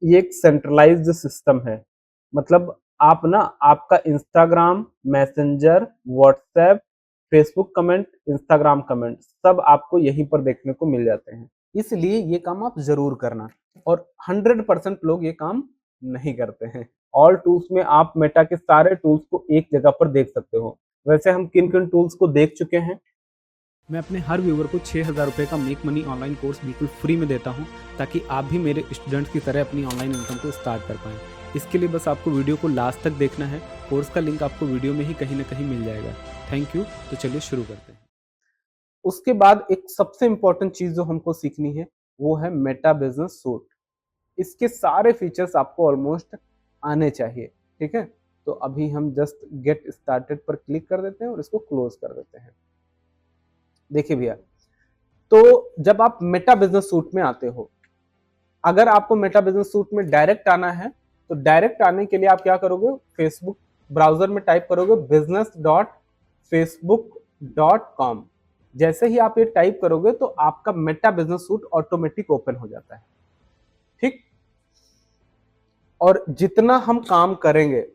ये एक centralised system है। मतलब आप ना आपका Instagram, messenger, WhatsApp, Facebook comment, Instagram comment सब आपको यहीं पर देखने को मिल जाते हैं। इसलिए ये काम आप ज़रूर करना और 100% लोग ये काम नहीं करते हैं। ऑल टूल्स में आप मेटा के सारे टूल्स को एक जगह पर देख सकते हो। वैसे हम किन-किन टूल्स को देख चुके हैं? मैं अपने हर व्यूवर को 6,000 रुपये का मेक मनी ऑनलाइन कोर्स बिल्कुल फ्री में देता हूँ, ताकि आप भी मेरे स्टूडेंट्स की तरह अपनी ऑनलाइन इनकम को स्टार्ट कर पाएँ। इसके लिए बस आपको वीडियो को लास्ट तक देखना है। कोर्स का लिंक आपको वीडियो में ही कहीं न कहीं मिल जाएगा। Thank you. तो चलिए शुरू करते हैं। उसके बाद एक सबसे इम्पोर्टेंट चीज़ जो हमको सीखनी है, वो है मेटा बिज़नेस सूट। इसके सारे फीचर्स आपको ऑलमोस्ट आने चाहिए, ठीक है? तो अभी हम जस्ट गेट स्टार्टेड पर क्लिक कर देते हैं और इसको क्लोज़ कर देते हैं। देखिए भैया, तो जब आप मेटा बिज़नेस सूट में आते हो, अगर आपको मेटा बिज़नेस सूट में डायरेक्ट आना है, तो डायरेक्ट आने के लिए आप क्या करोगे? फेसबुक ब्राउज़र में टाइप करोगे business.facebook.com। जैसे ही आप ये टाइप करोगे तो आपका Meta business suit automatic open हो जाता है, ठीक? और जितना हम काम करेंगे,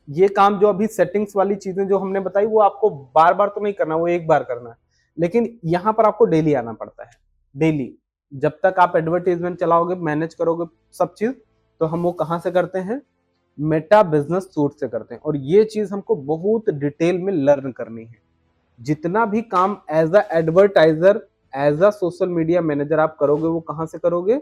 ये काम जो अभी सेटिंग्स वाली चीजें जो हमने बताई वो आपको बार बार तो नहीं करना, वो एक बार करना है, लेकिन यहां पर आपको डेली आना पड़ता है। डेली जब तक आप एडवर्टीजमेंट चलाओगे, मैनेज करोगे सब चीज, तो हम वो कहां से करते हैं? मेटा बिजनेस सूट से करते हैं। और ये चीज हमको बहुत डिटेल में लर्न करनी है। जितना भी काम as a advertiser, as a social media manager आप करोगे, वो कहां से करोगे?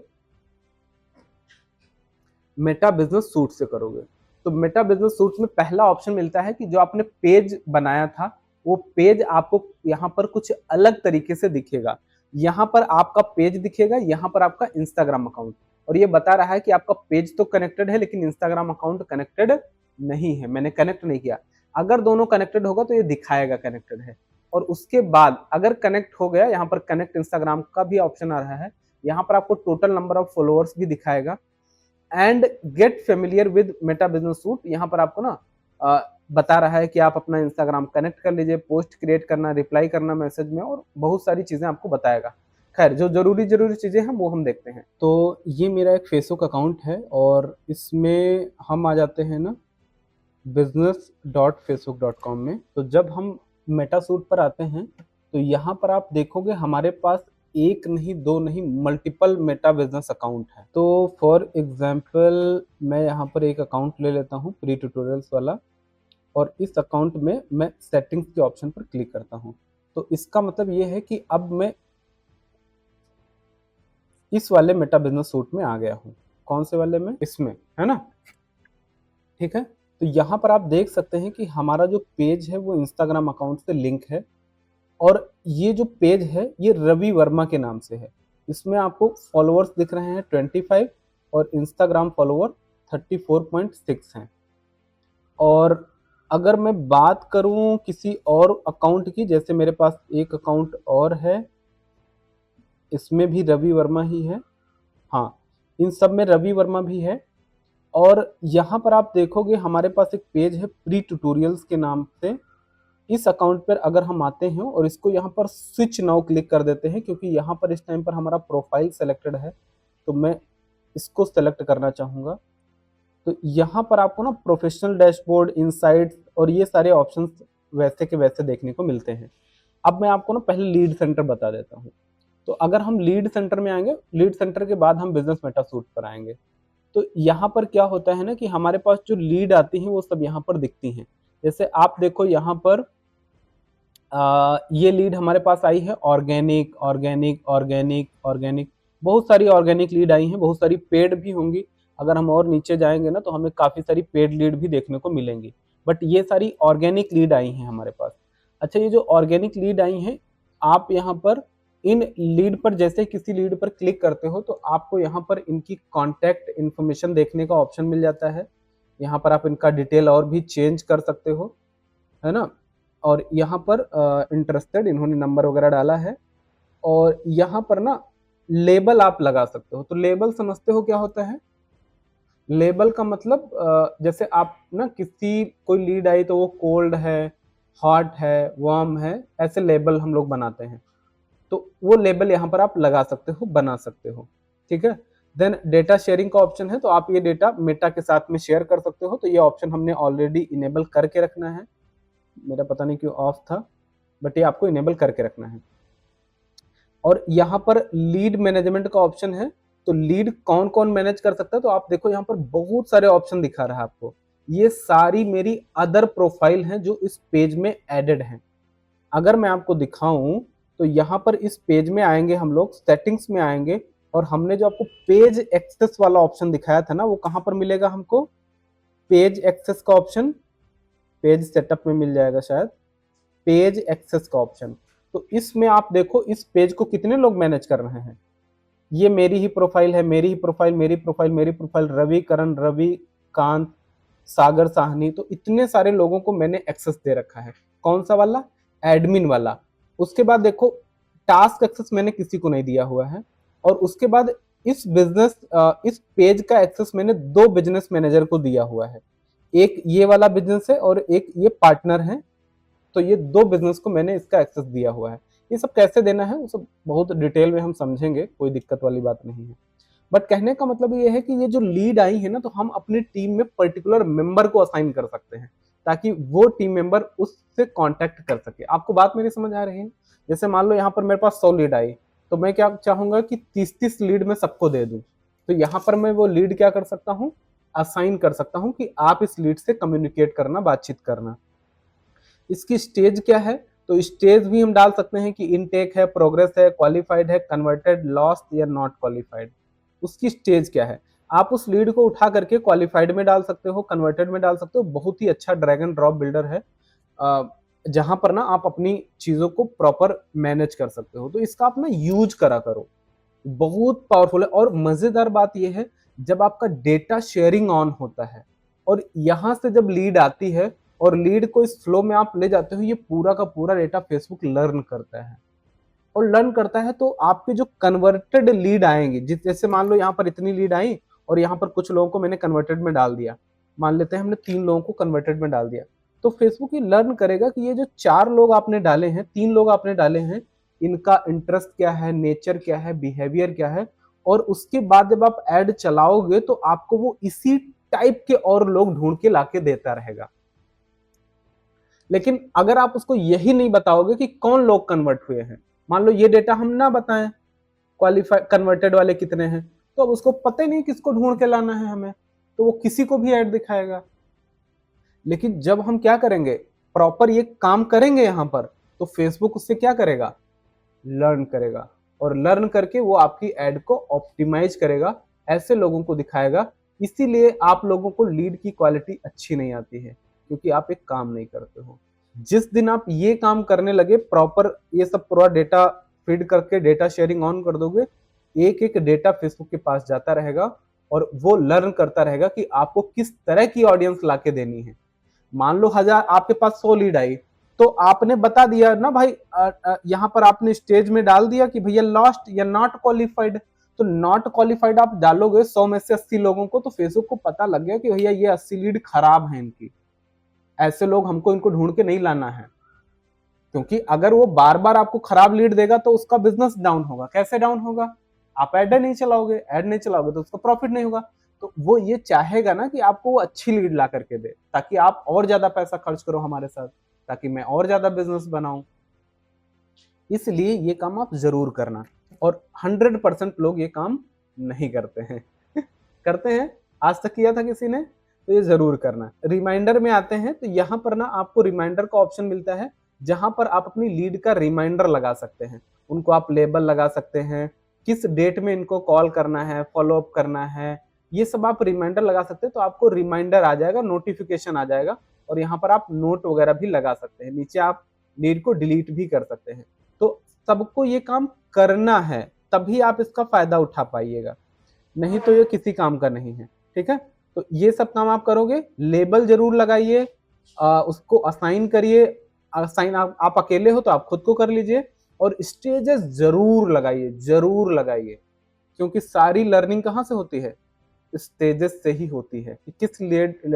मेटा बिजनेस सूट से करोगे। तो मेटा बिजनेस सूट में पहला ऑप्शन मिलता है कि जो आपने पेज बनाया था, वो पेज आपको यहाँ पर कुछ अलग तरीके से दिखेगा। यहाँ पर आपका पेज दिखेगा, यहाँ पर आपका इंस्टाग्राम अकाउंट, और ये बता रहा है कि आपका पेज तो कनेक्टेड है लेकिन इंस्टाग्राम अकाउंट कनेक्टेड नहीं है, मैंने कनेक्ट नहीं किया। अगर दोनों कनेक्टेड होगा तो ये दिखाएगा कनेक्टेड है। और उसके बाद अगर कनेक्ट हो गया, यहाँ पर कनेक्ट इंस्टाग्राम का भी ऑप्शन आ रहा है। यहाँ पर आपको टोटल नंबर ऑफ फॉलोअर्स भी दिखाएगा। And get familiar with Meta business suit, यहाँ पर आपको ना बता रहा है कि आप अपना इंस्टाग्राम कनेक्ट कर लीजिए, पोस्ट क्रिएट करना, रिप्लाई करना मैसेज में, और बहुत सारी चीजें आपको बताएगा। खैर, जो जरूरी जरूरी चीजें हैं वो हम देखते हैं। तो ये मेरा एक फेसबुक अकाउंट है और इसमें हम आ जाते हैं ना business.facebook.com में। तो जब हम मेटा सूट पर आते हैं तो यहाँ पर आप देखोगे हमारे पास एक नहीं, दो नहीं, मल्टीपल मेटा बिजनेस अकाउंट है। तो फॉर एग्जांपल मैं यहाँ पर एक अकाउंट ले लेता हूँ, प्री ट्यूटोरियल्स वाला, और इस अकाउंट में मैं सेटिंग्स के ऑप्शन पर क्लिक करता हूँ। तो इसका मतलब ये है कि अब मैं इस वाले मेटा बिजनेस सूट में आ गया हूँ। कौन से वाले में? इसमें, है ना? ठीक है। तो यहाँ पर आप देख सकते हैं कि हमारा जो पेज है वो इंस्टाग्राम अकाउंट से लिंक है, और ये जो पेज है ये रवि वर्मा के नाम से है। इसमें आपको फॉलोअर्स दिख रहे हैं 25, और इंस्टाग्राम फॉलोअर 34.6 हैं। और अगर मैं बात करूं किसी और अकाउंट की, जैसे मेरे पास एक अकाउंट और है, इसमें भी रवि वर्मा ही है। हाँ, इन सब में रवि वर्मा भी है। और यहाँ पर आप देखोगे हमारे पास एक पेज है प्री ट्यूटोरियल्स के नाम से। इस अकाउंट पर अगर हम आते हैं और इसको यहाँ पर स्विच नाउ क्लिक कर देते हैं, क्योंकि यहाँ पर इस टाइम पर हमारा प्रोफाइल सेलेक्टेड है, तो मैं इसको सेलेक्ट करना चाहूँगा। तो यहाँ पर आपको ना प्रोफेशनल डैशबोर्ड, इनसाइट्स और ये सारे ऑप्शंस वैसे के वैसे देखने को मिलते हैं। अब मैं आपको ना पहले लीड सेंटर बता देता हूँ। तो अगर हम लीड सेंटर में आएंगे, लीड सेंटर के बाद हम बिजनेस मेटा सूट पर आएंगे। तो यहाँ पर क्या होता है ना कि हमारे पास जो लीड आती हैं वो सब यहाँ पर दिखती हैं। जैसे आप देखो यहाँ पर ये लीड हमारे पास आई है, ऑर्गेनिक ऑर्गेनिक ऑर्गेनिक ऑर्गेनिक, बहुत सारी ऑर्गेनिक लीड आई हैं, बहुत सारी पेड भी होंगी। अगर हम और नीचे जाएंगे ना तो हमें काफ़ी सारी पेड लीड भी देखने को मिलेंगी, बट ये सारी ऑर्गेनिक लीड आई हैं हमारे पास। अच्छा, ये जो ऑर्गेनिक लीड आई हैं, आप यहाँ पर इन लीड पर, जैसे किसी लीड पर क्लिक करते हो तो आपको यहाँ पर इनकी कॉन्टैक्ट इन्फॉर्मेशन देखने का ऑप्शन मिल जाता है। यहाँ पर आप इनका डिटेल और भी चेंज कर सकते हो, है ना? और यहाँ पर इंटरेस्टेड, इन्होंने नंबर वगैरह डाला है। और यहाँ पर ना लेबल आप लगा सकते हो। तो लेबल समझते हो क्या होता है? लेबल का मतलब जैसे आप ना किसी कोई लीड आई तो वो कोल्ड है, हॉट है, वार्म है, ऐसे लेबल हम लोग बनाते हैं। तो वो लेबल यहाँ पर आप लगा सकते हो, बना सकते हो, ठीक है? देन डेटा शेयरिंग का ऑप्शन है, तो आप ये डेटा मेटा के साथ में शेयर कर सकते हो, तो ये ऑप्शन हमने ऑलरेडी इनेबल करके रखना है। मेरा पता नहीं क्यों ऑफ था, बट ये आपको इनेबल करके रखना है। और यहाँ पर लीड मैनेजमेंट का ऑप्शन है, तो लीड कौन कौन मैनेज कर सकता है, तो आप देखो यहाँ पर बहुत सारे ऑप्शन दिखा रहा है आपको। ये सारी मेरी अदर प्रोफाइल हैं जो इस पेज में एडेड हैं। अगर मैं आपको दिखाऊं तो यहाँ पर इस पेज में आएंगे हम लोग, सेटिंग्स में आएंगे, और हमने जो आपको पेज एक्सेस वाला ऑप्शन दिखाया था ना, वो कहाँ पर मिलेगा हमको? पेज एक्सेस का ऑप्शन, पेज सेटअप में मिल जाएगा शायद, पेज एक्सेस का ऑप्शन। तो इसमें आप देखो इस पेज को कितने लोग मैनेज कर रहे हैं। ये मेरी ही प्रोफाइल है, मेरी ही प्रोफाइल, मेरी प्रोफाइल, मेरी प्रोफाइल, रवि करण, रवि कांत, सागर साहनी, तो इतने सारे लोगों को मैंने एक्सेस दे रखा है। कौन सा वाला? एडमिन वाला। उसके बाद देखो टास्क एक्सेस मैंने किसी को नहीं दिया हुआ है। और उसके बाद इस पेज का एक्सेस मैंने 2 बिजनेस मैनेजर को दिया हुआ है। एक ये वाला बिजनेस है और एक ये पार्टनर है, तो ये 2 बिजनेस को मैंने इसका एक्सेस दिया हुआ है। ये सब कैसे देना है वो सब बहुत डिटेल में हम समझेंगे, कोई दिक्कत वाली बात नहीं है। बट कहने का मतलब ये है कि ये जो लीड आई है ना, तो हम अपनी टीम में पर्टिकुलर मेंबर को असाइन कर सकते हैं, ताकि वो टीम मेंबर उससे कांटेक्ट कर सके। आपको बात मेरी समझ आ रही है? जैसे मान लो यहाँ पर मेरे पास 100 लीड आई, तो मैं क्या चाहूंगा कि 30-30 लीड में सबको दे दूं। तो यहाँ पर मैं वो लीड क्या कर सकता हूँ? असाइन कर सकता हूँ कि आप इस लीड से कम्युनिकेट करना, बातचीत करना। इसकी स्टेज क्या है? तो स्टेज भी हम डाल सकते हैं कि इनटेक है, प्रोग्रेस है, क्वालिफाइड है, कन्वर्टेड, लॉस्ट या नॉट क्वालिफाइड। उसकी स्टेज क्या है? आप उस लीड को उठा करके क्वालिफाइड में डाल सकते हो, कन्वर्टेड में डाल सकते हो। बहुत ही अच्छा ड्रैग एंड ड्रॉप बिल्डर है, जहां पर ना आप अपनी चीजों को प्रॉपर मैनेज कर सकते हो। तो इसका आप ना यूज करा करो, बहुत पावरफुल है। और मजेदार बात यह है, जब आपका डेटा शेयरिंग ऑन होता है और यहां से जब लीड आती है और लीड को इस फ्लो में आप ले जाते हो, ये पूरा का पूरा डेटा फेसबुक लर्न करता है। और लर्न करता है तो आपके जो कन्वर्टेड लीड आएंगे, जैसे मान लो यहाँ पर इतनी लीड आई और यहाँ पर कुछ लोगों को मैंने कन्वर्टेड में डाल दिया, मान लेते हैं हमने 3 लोगों को कन्वर्टेड में डाल दिया, तो फेसबुक ये लर्न करेगा कि ये जो 4 लोग आपने डाले हैं, 3 लोग आपने डाले हैं, इनका इंटरेस्ट क्या है, नेचर क्या है, बिहेवियर क्या है। और उसके बाद जब आप ऐड चलाओगे तो आपको वो इसी टाइप के और लोग ढूंढ के लाके देता रहेगा। लेकिन अगर आप उसको यही नहीं बताओगे कि कौन लोग कन्वर्ट हुए हैं, मान लो ये डेटा हम ना बताएं क्वालिफाई कन्वर्टेड वाले कितने हैं, तो अब उसको पता ही नहीं किसको ढूंढ के लाना है हमें, तो वो किसी को भी ऐड दिखाएगा। लेकिन जब हम क्या करेंगे, प्रॉपर ये काम करेंगे यहाँ पर, तो फेसबुक उससे क्या करेगा? लर्न करेगा, और लर्न करके वो आपकी एड को ऑप्टिमाइज करेगा, ऐसे लोगों को दिखाएगा। इसीलिए आप लोगों को लीड की क्वालिटी अच्छी नहीं आती है, क्योंकि आप एक काम नहीं करते हो। जिस दिन आप ये काम करने लगे, प्रॉपर ये सब पूरा डेटा फीड करके डेटा शेयरिंग ऑन कर दोगे, एक एक डेटा फेसबुक के पास जाता रहेगा और वो लर्न करता रहेगा कि आपको किस तरह की ऑडियंस लाके देनी है। मान लो 1000 आपके पास 100 लीड आई, तो आपने बता दिया ना भाई, यहाँ पर आपने स्टेज में डाल दिया कि भैया लॉस्ट या नॉट क्वालिफाइड। तो नॉट क्वालिफाइड आप डालोगे 100 में से 80 लोगों को, तो फेसबुक को पता लग गया कि भैया ये 80 लीड खराब है इनकी, ऐसे लोग हमको इनको ढूंढ के नहीं लाना है। क्योंकि अगर वो बार बार आपको खराब लीड देगा तो उसका बिजनेस डाउन होगा। कैसे डाउन होगा? आप ऐड नहीं चलाओगे, ऐड नहीं चलाओगे तो उसका प्रॉफिट नहीं होगा। तो वो ये चाहेगा ना कि आपको वो अच्छी लीड ला करके दे, ताकि आप और ज्यादा पैसा खर्च करो हमारे साथ, ताकि मैं और ज्यादा बिजनेस बनाऊं। इसलिए ये काम आप जरूर करना। और 100% लोग ये काम नहीं करते हैं करते हैं? आज तक किया था किसी ने? तो ये जरूर करना। रिमाइंडर में आते हैं, तो यहाँ पर ना आपको रिमाइंडर का ऑप्शन मिलता है, जहां पर आप अपनी लीड का रिमाइंडर लगा सकते हैं। उनको आप लेबल लगा सकते हैं, किस डेट में इनको कॉल करना है, फॉलो अप करना है, ये सब आप रिमाइंडर लगा सकते हैं। तो आपको रिमाइंडर आ जाएगा, नोटिफिकेशन आ जाएगा, और यहाँ पर आप नोट वगैरह भी लगा सकते हैं। नीचे आप लीड को डिलीट भी कर सकते हैं। तो सबको ये काम करना है, तभी आप इसका फायदा उठा पाइएगा, नहीं तो ये किसी काम का नहीं है। ठीक है, तो ये सब काम आप करोगे। लेबल जरूर लगाइए, उसको असाइन करिए। असाइन आप अकेले हो तो आप खुद को कर लीजिए। और स्टेजेस जरूर लगाइए, जरूर लगाइए, क्योंकि सारी लर्निंग कहाँ से होती है? स्टेजेस से ही होती है। कि किस लीड,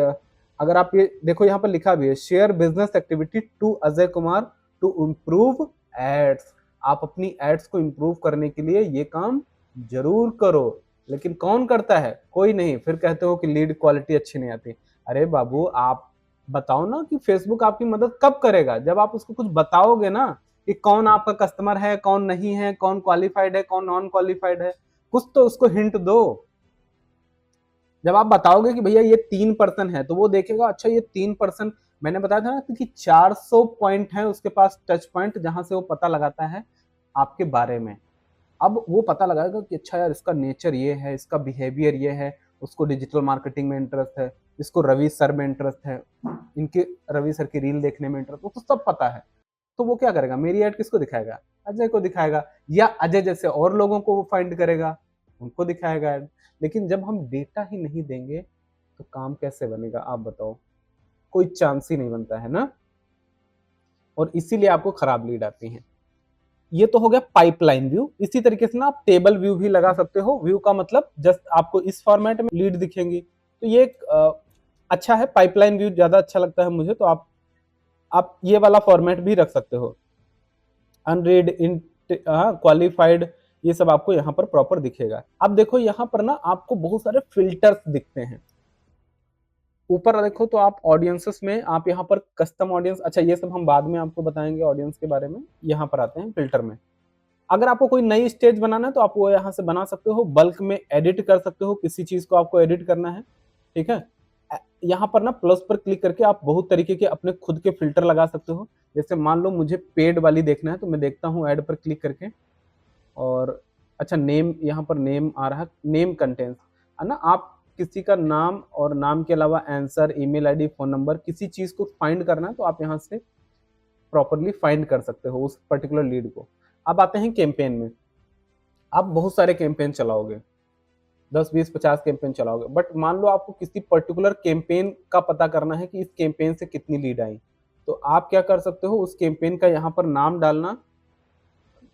अगर आप ये देखो यहाँ पर लिखा भी है, share business activity to Ajay Kumar to improve ads. आप अपनी एड्स को इम्प्रूव करने के लिए ये काम जरूर करो। लेकिन कौन करता है? कोई नहीं। फिर कहते हो कि लीड क्वालिटी अच्छी नहीं आती। अरे बाबू, आप बताओ ना कि फेसबुक आपकी मदद कब करेगा? जब आप उसको कुछ बताओगे ना कि कौन आपका कस्टमर है, कौन नहीं है, कौन क्वालिफाइड है, कौन नॉन क्वालिफाइड है, कुछ तो उसको हिंट दो। जब आप बताओगे कि भैया ये 3% है, तो वो देखेगा अच्छा ये 3%। मैंने बताया था ना कि 400 पॉइंट है उसके पास, टच पॉइंट, जहां से वो पता लगाता है आपके बारे में। अब वो पता लगाएगा कि अच्छा यार इसका नेचर ये है, इसका बिहेवियर ये है, उसको डिजिटल मार्केटिंग में इंटरेस्ट है, इसको रवि सर में इंटरेस्ट है, इनके रवि सर की रील देखने में इंटरेस्ट, उसको सब पता है। तो वो क्या करेगा? मेरी ऐड किसको दिखाएगा? अजय को दिखाएगा, या अजय जैसे और लोगों को वो फाइंड करेगा, उनको दिखाएगा ऐड। लेकिन जब हम डेटा ही नहीं देंगे तो काम कैसे बनेगा आप बताओ? कोई चांस ही नहीं बनता है ना। और इसीलिए आपको खराब लीड आती है। ये तो हो गया पाइपलाइन व्यू। इसी तरीके से ना आप टेबल व्यू भी लगा सकते हो। व्यू का मतलब जस्ट आपको इस फॉर्मेट में लीड दिखेंगी। तो ये एक अच्छा है, पाइपलाइन व्यू ज्यादा अच्छा लगता है मुझे। तो आप ये वाला फॉर्मेट भी रख सकते हो। अनरीड, इन, क्वालिफाइड, ये सब आपको यहाँ पर प्रॉपर दिखेगा। अब देखो यहाँ पर ना आपको बहुत सारे फिल्टर्स दिखते हैं। ऊपर देखो तो आप ऑडियंसेस में आप यहाँ पर कस्टम ऑडियंस, अच्छा ये सब हम बाद में आपको बताएंगे ऑडियंस के बारे में। यहाँ पर आते हैं फिल्टर में। अगर आपको कोई नई स्टेज बनाना है तो आप वो यहाँ से बना सकते हो। बल्क में एडिट कर सकते हो, किसी चीज को आपको एडिट करना है, ठीक है। यहाँ पर ना प्लस पर क्लिक करके आप बहुत तरीके के अपने खुद के फिल्टर लगा सकते हो। जैसे मान लो मुझे पेड वाली देखना है, तो मैं देखता हूँ ऐड पर क्लिक करके। और अच्छा, नेम, यहाँ पर नेम आ रहा है, नेम कंटेंट्स है ना। आप किसी का नाम और नाम के अलावा answer, email ID, phone number, किसी चीज को फाइंड करना है तो आप यहाँ से प्रॉपरली फाइंड कर सकते हो उस पर्टिकुलर लीड को। अब आते हैं कैंपेन में। आप बहुत सारे कैंपेन चलाओगे, 10, 20, 50 कैंपेन चलाओगे, बट मान लो आपको किसी पर्टिकुलर कैंपेन का पता करना है कि इस कैंपेन से कितनी लीड आई। तो आप क्या कर सकते हो, उस कैंपेन का यहाँ पर नाम डालना।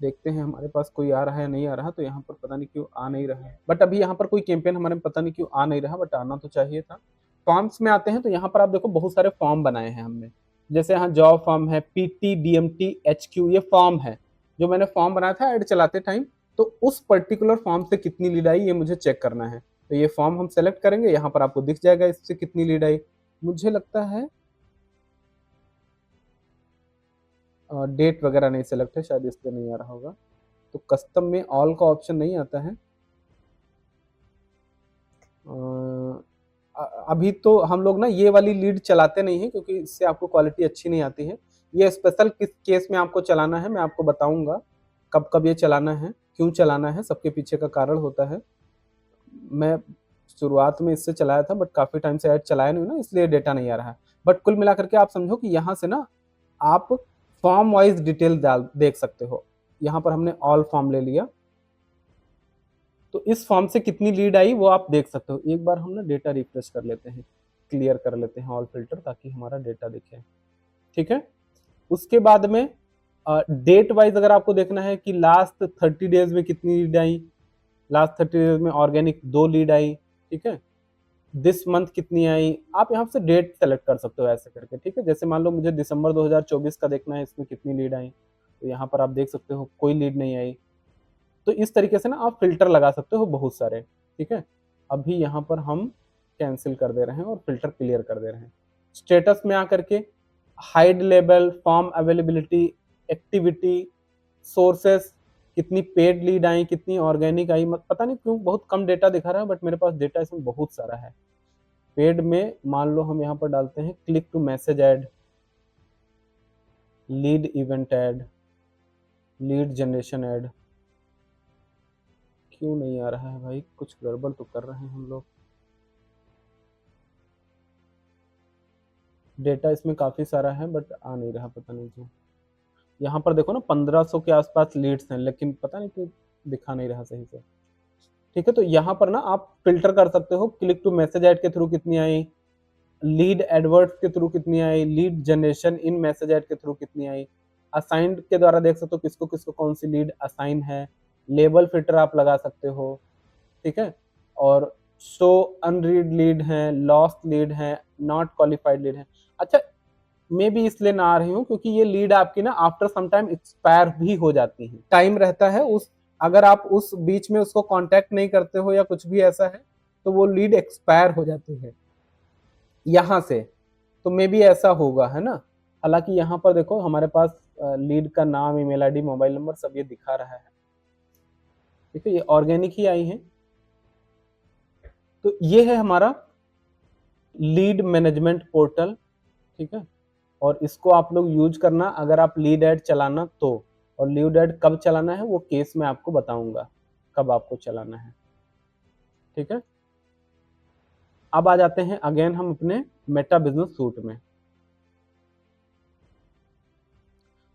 देखते हैं हमारे पास कोई आ रहा है नहीं आ रहा, तो यहाँ पर पता नहीं क्यों आ नहीं रहा है। बट अभी यहाँ पर कोई कैंपेन हमारे में पता नहीं क्यों आ नहीं रहा, बट आना तो चाहिए था। फॉर्म्स में आते हैं तो यहाँ पर आप देखो बहुत सारे फॉर्म बनाए हैं हमने। जैसे यहाँ जॉब फॉर्म है, पीटी, डीएमटी, एचक्यू, ये फॉर्म है जो मैंने फॉर्म बनाया था ऐड चलाते टाइम। तो उस पर्टिकुलर फॉर्म से कितनी लीड आई ये मुझे चेक करना है। तो ये फॉर्म हम सेलेक्ट करेंगे, यहाँ पर आपको दिख जाएगा इससे कितनी लीड आई। मुझे लगता है डेट वगैरह नहीं सेलेक्ट है, शायद इसलिए नहीं आ रहा होगा। तो कस्टम में ऑल का ऑप्शन नहीं आता है। अभी तो हम लोग ना ये वाली लीड चलाते नहीं है, क्योंकि इससे आपको क्वालिटी अच्छी नहीं आती है। ये स्पेशल किस केस में आपको चलाना है मैं आपको बताऊंगा, कब कब ये चलाना है, क्यों चलाना है, सबके पीछे का कारण होता है। मैं शुरुआत में इससे चलाया था, बट काफ़ी टाइम से ऐड चलाया नहीं ना, इसलिए डेटा नहीं आ रहा है। बट कुल मिला करके आप समझो कि यहाँ से ना आप फॉर्म वाइज डिटेल डाल देख सकते हो। यहाँ पर हमने ऑल फॉर्म ले लिया, तो इस फॉर्म से कितनी लीड आई वो आप देख सकते हो। एक बार हम ना डेटा रिफ्रेश कर लेते हैं, क्लियर कर लेते हैं ऑल फिल्टर, ताकि हमारा डेटा दिखे, ठीक है। उसके बाद में डेट वाइज अगर आपको देखना है कि लास्ट 30 डेज में कितनी लीड आई, लास्ट 30 डेज में ऑर्गेनिक 2 लीड आई, ठीक है। दिस मंथ कितनी आई, आप यहाँ से डेट सेलेक्ट कर सकते हो ऐसे करके, ठीक है। जैसे मान लो मुझे दिसंबर 2024 का देखना है, इसमें कितनी लीड आई, तो यहाँ पर आप देख सकते हो कोई लीड नहीं आई। तो इस तरीके से ना आप फिल्टर लगा सकते हो बहुत सारे, ठीक है। अभी यहाँ पर हम कैंसिल कर दे रहे हैं और फिल्टर क्लियर कर दे रहे हैं। स्टेटस में आकर के hide label, form availability, activity, sources, कितनी पेड लीड आई, कितनी ऑर्गेनिक आई, पता नहीं क्यों बहुत कम डेटा दिखा रहा है, बट मेरे पास डेटा इसमें बहुत सारा है। पेड में मान लो हम यहाँ पर डालते हैं click to message ad, lead event ad, lead generation ad. क्यों नहीं आ रहा है भाई, कुछ गड़बड़ तो कर रहे हैं हम लोग। डेटा इसमें काफ़ी सारा है, बट आ नहीं रहा, पता नहीं क्यों। यहाँ पर देखो ना 1500 के आसपास लीड्स हैं, लेकिन पता नहीं क्यों दिखा नहीं रहा सही से, ठीक है। तो यहाँ पर ना आप फिल्टर कर सकते हो, क्लिक टू मैसेज ऐड के थ्रू कितनी आई, लीड एडवर्ड्स के थ्रू कितनी आई, lead generation in message ad के थ्रू कितनी आई, असाइंड के द्वारा देख सकते हो किसको किसको कौन सी लीड असाइन है, लेबल फिल्टर आप लगा सकते हो, ठीक है। और शो अनरीड लीड है, लॉस्ट लीड है, नॉट क्वालिफाइड लीड है। अच्छा, मे भी इसलिए ना आ रही हूँ क्योंकि ये लीड आपकी ना आफ्टर सम टाइम एक्सपायर भी हो जाती है, टाइम रहता है उस अगर आप उस बीच में उसको कांटेक्ट नहीं करते हो या कुछ भी ऐसा है तो वो लीड एक्सपायर हो जाती है यहाँ से। तो मे बी ऐसा होगा, है ना। हालांकि यहाँ पर देखो हमारे पास लीड का नाम, ईमेल आईडी, मोबाइल नंबर सब ये दिखा रहा है। ठीक है, ये ऑर्गेनिक ही आई है। तो ये है हमारा लीड मैनेजमेंट पोर्टल। ठीक है, और इसको आप लोग यूज करना अगर आप लीड एड चलाना तो। और लीड एड कब चलाना है वो केस में आपको बताऊंगा कब आपको चलाना है। ठीक है, अब आ जाते हैं अगेन हम अपने मेटा बिजनेस सूट में।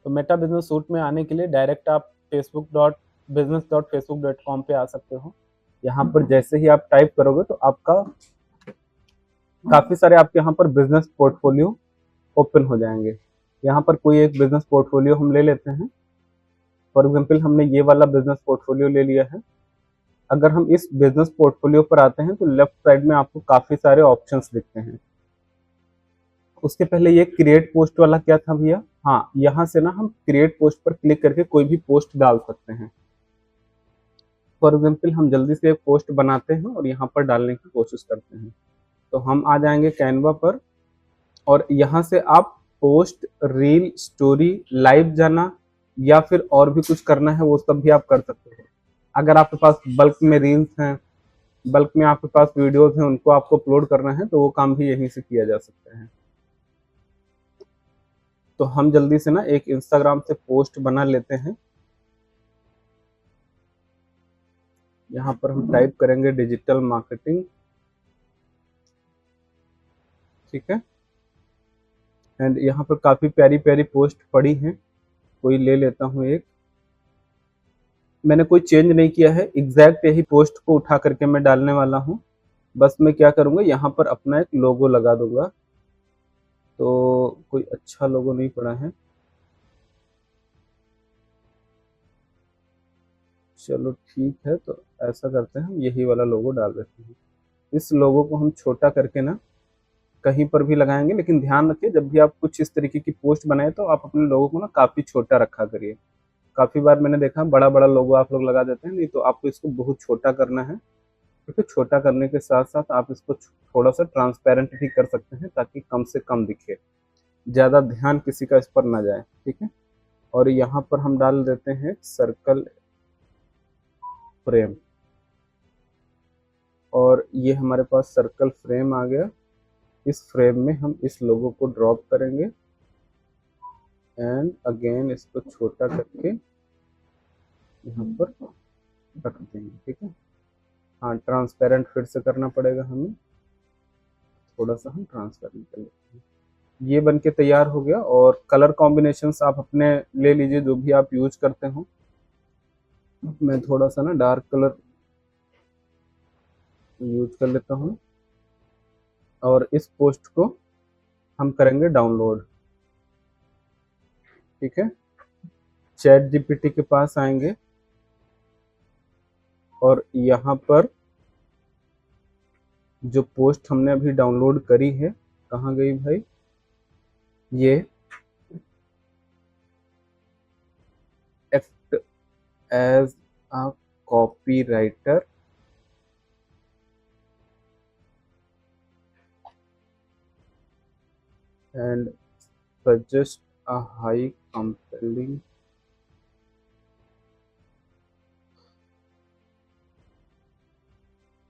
तो मेटा बिजनेस सूट में आने के लिए डायरेक्ट आप facebook.business.facebook.com पे आ सकते हो। यहाँ पर जैसे ही आप टाइप करोगे तो आपका काफी सारे आपके यहाँ पर बिजनेस पोर्टफोलियो ओपन हो जाएंगे। यहाँ पर कोई एक बिजनेस पोर्टफोलियो हम ले लेते हैं। फॉर एग्जाम्पल हमने ये वाला बिजनेस पोर्टफोलियो ले लिया है। अगर हम इस बिजनेस पोर्टफोलियो पर आते हैं तो लेफ्ट साइड में आपको काफी सारे ऑप्शंस दिखते हैं। उसके पहले ये क्रिएट पोस्ट वाला क्या था भैया? हाँ, यहाँ से ना हम क्रिएट पोस्ट पर क्लिक करके कोई भी पोस्ट डाल सकते हैं। फॉर एग्जाम्पल हम जल्दी से एक पोस्ट बनाते हैं और यहाँ पर डालने की कोशिश करते हैं। तो हम आ जाएंगे कैनवा पर और यहाँ से आप पोस्ट, रील, स्टोरी, लाइव जाना या फिर और भी कुछ करना है वो सब भी आप कर सकते हैं। अगर आपके पास बल्क में रील्स हैं, बल्क में आपके पास वीडियोस हैं, उनको आपको अपलोड करना है तो वो काम भी यहीं से किया जा सकता है। तो हम जल्दी से ना एक इंस्टाग्राम से पोस्ट बना लेते हैं। यहाँ पर हम टाइप करेंगे डिजिटल मार्केटिंग। ठीक है, एंड यहाँ पर काफी प्यारी प्यारी पोस्ट पड़ी हैं, कोई ले लेता हूँ एक। मैंने कोई चेंज नहीं किया है, एग्जैक्ट यही पोस्ट को उठा करके मैं डालने वाला हूँ। बस मैं क्या करूँगा, यहाँ पर अपना एक लोगो लगा दूंगा। तो कोई अच्छा लोगो नहीं पड़ा है, चलो ठीक है। तो ऐसा करते हैं, यही वाला लोगो डाल देते हैं। इस लोगो को हम छोटा करके ना कहीं पर भी लगाएंगे, लेकिन ध्यान रखिए जब भी आप कुछ इस तरीके की पोस्ट बनाए तो आप अपने लोगों को ना काफी छोटा रखा करिए। काफी बार मैंने देखा बड़ा बड़ा लोगो आप लोग लगा देते हैं, नहीं तो आपको इसको बहुत छोटा करना है। क्योंकि छोटा करने के साथ साथ आप इसको थोड़ा सा ट्रांसपेरेंट भी कर सकते हैं ताकि कम से कम दिखे, ज्यादा ध्यान किसी का इस पर ना जाए। ठीक है, और यहाँ पर हम डाल देते हैं सर्कल फ्रेम, और ये हमारे पास सर्कल फ्रेम आ गया। इस फ्रेम में हम इस लोगो को ड्रॉप करेंगे एंड अगेन इसको छोटा करके यहाँ पर रख देंगे। ठीक है, हाँ ट्रांसपेरेंट फिर से करना पड़ेगा हमें, थोड़ा सा हम ट्रांसपेरेंट कर लेते हैं। ये बन के तैयार हो गया। और कलर कॉम्बिनेशंस आप अपने ले लीजिए जो भी आप यूज करते हो। मैं थोड़ा सा ना डार्क कलर यूज कर लेता हूँ और इस पोस्ट को हम करेंगे डाउनलोड। ठीक है, चैट जीपीटी के पास आएंगे और यहाँ पर जो पोस्ट हमने अभी डाउनलोड करी है, कहाँ गई भाई, ये act as a copy writer and suggest a high compelling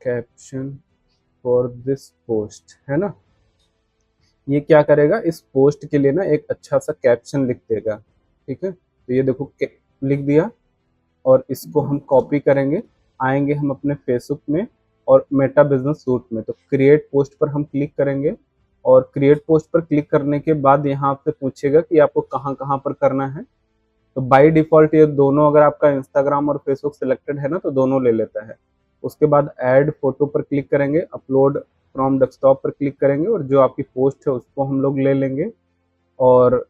caption for this post, है ना। ये क्या करेगा, इस पोस्ट के लिए ना एक अच्छा सा कैप्शन लिख देगा। ठीक है, तो ये देखो लिख दिया और इसको हम कॉपी करेंगे, आएंगे हम अपने फेसबुक में और मेटा बिजनेस सूट में। तो क्रिएट पोस्ट पर हम क्लिक करेंगे और क्रिएट पोस्ट पर क्लिक करने के बाद यहाँ आपसे पूछेगा कि आपको कहाँ कहाँ पर करना है। तो बाय डिफॉल्ट ये दोनों, अगर आपका इंस्टाग्राम और फेसबुक सिलेक्टेड है ना तो दोनों ले लेता है। उसके बाद ऐड फोटो पर क्लिक करेंगे, अपलोड फ्रॉम डेस्कटॉप पर क्लिक करेंगे और जो आपकी पोस्ट है उसको हम लोग ले लेंगे। और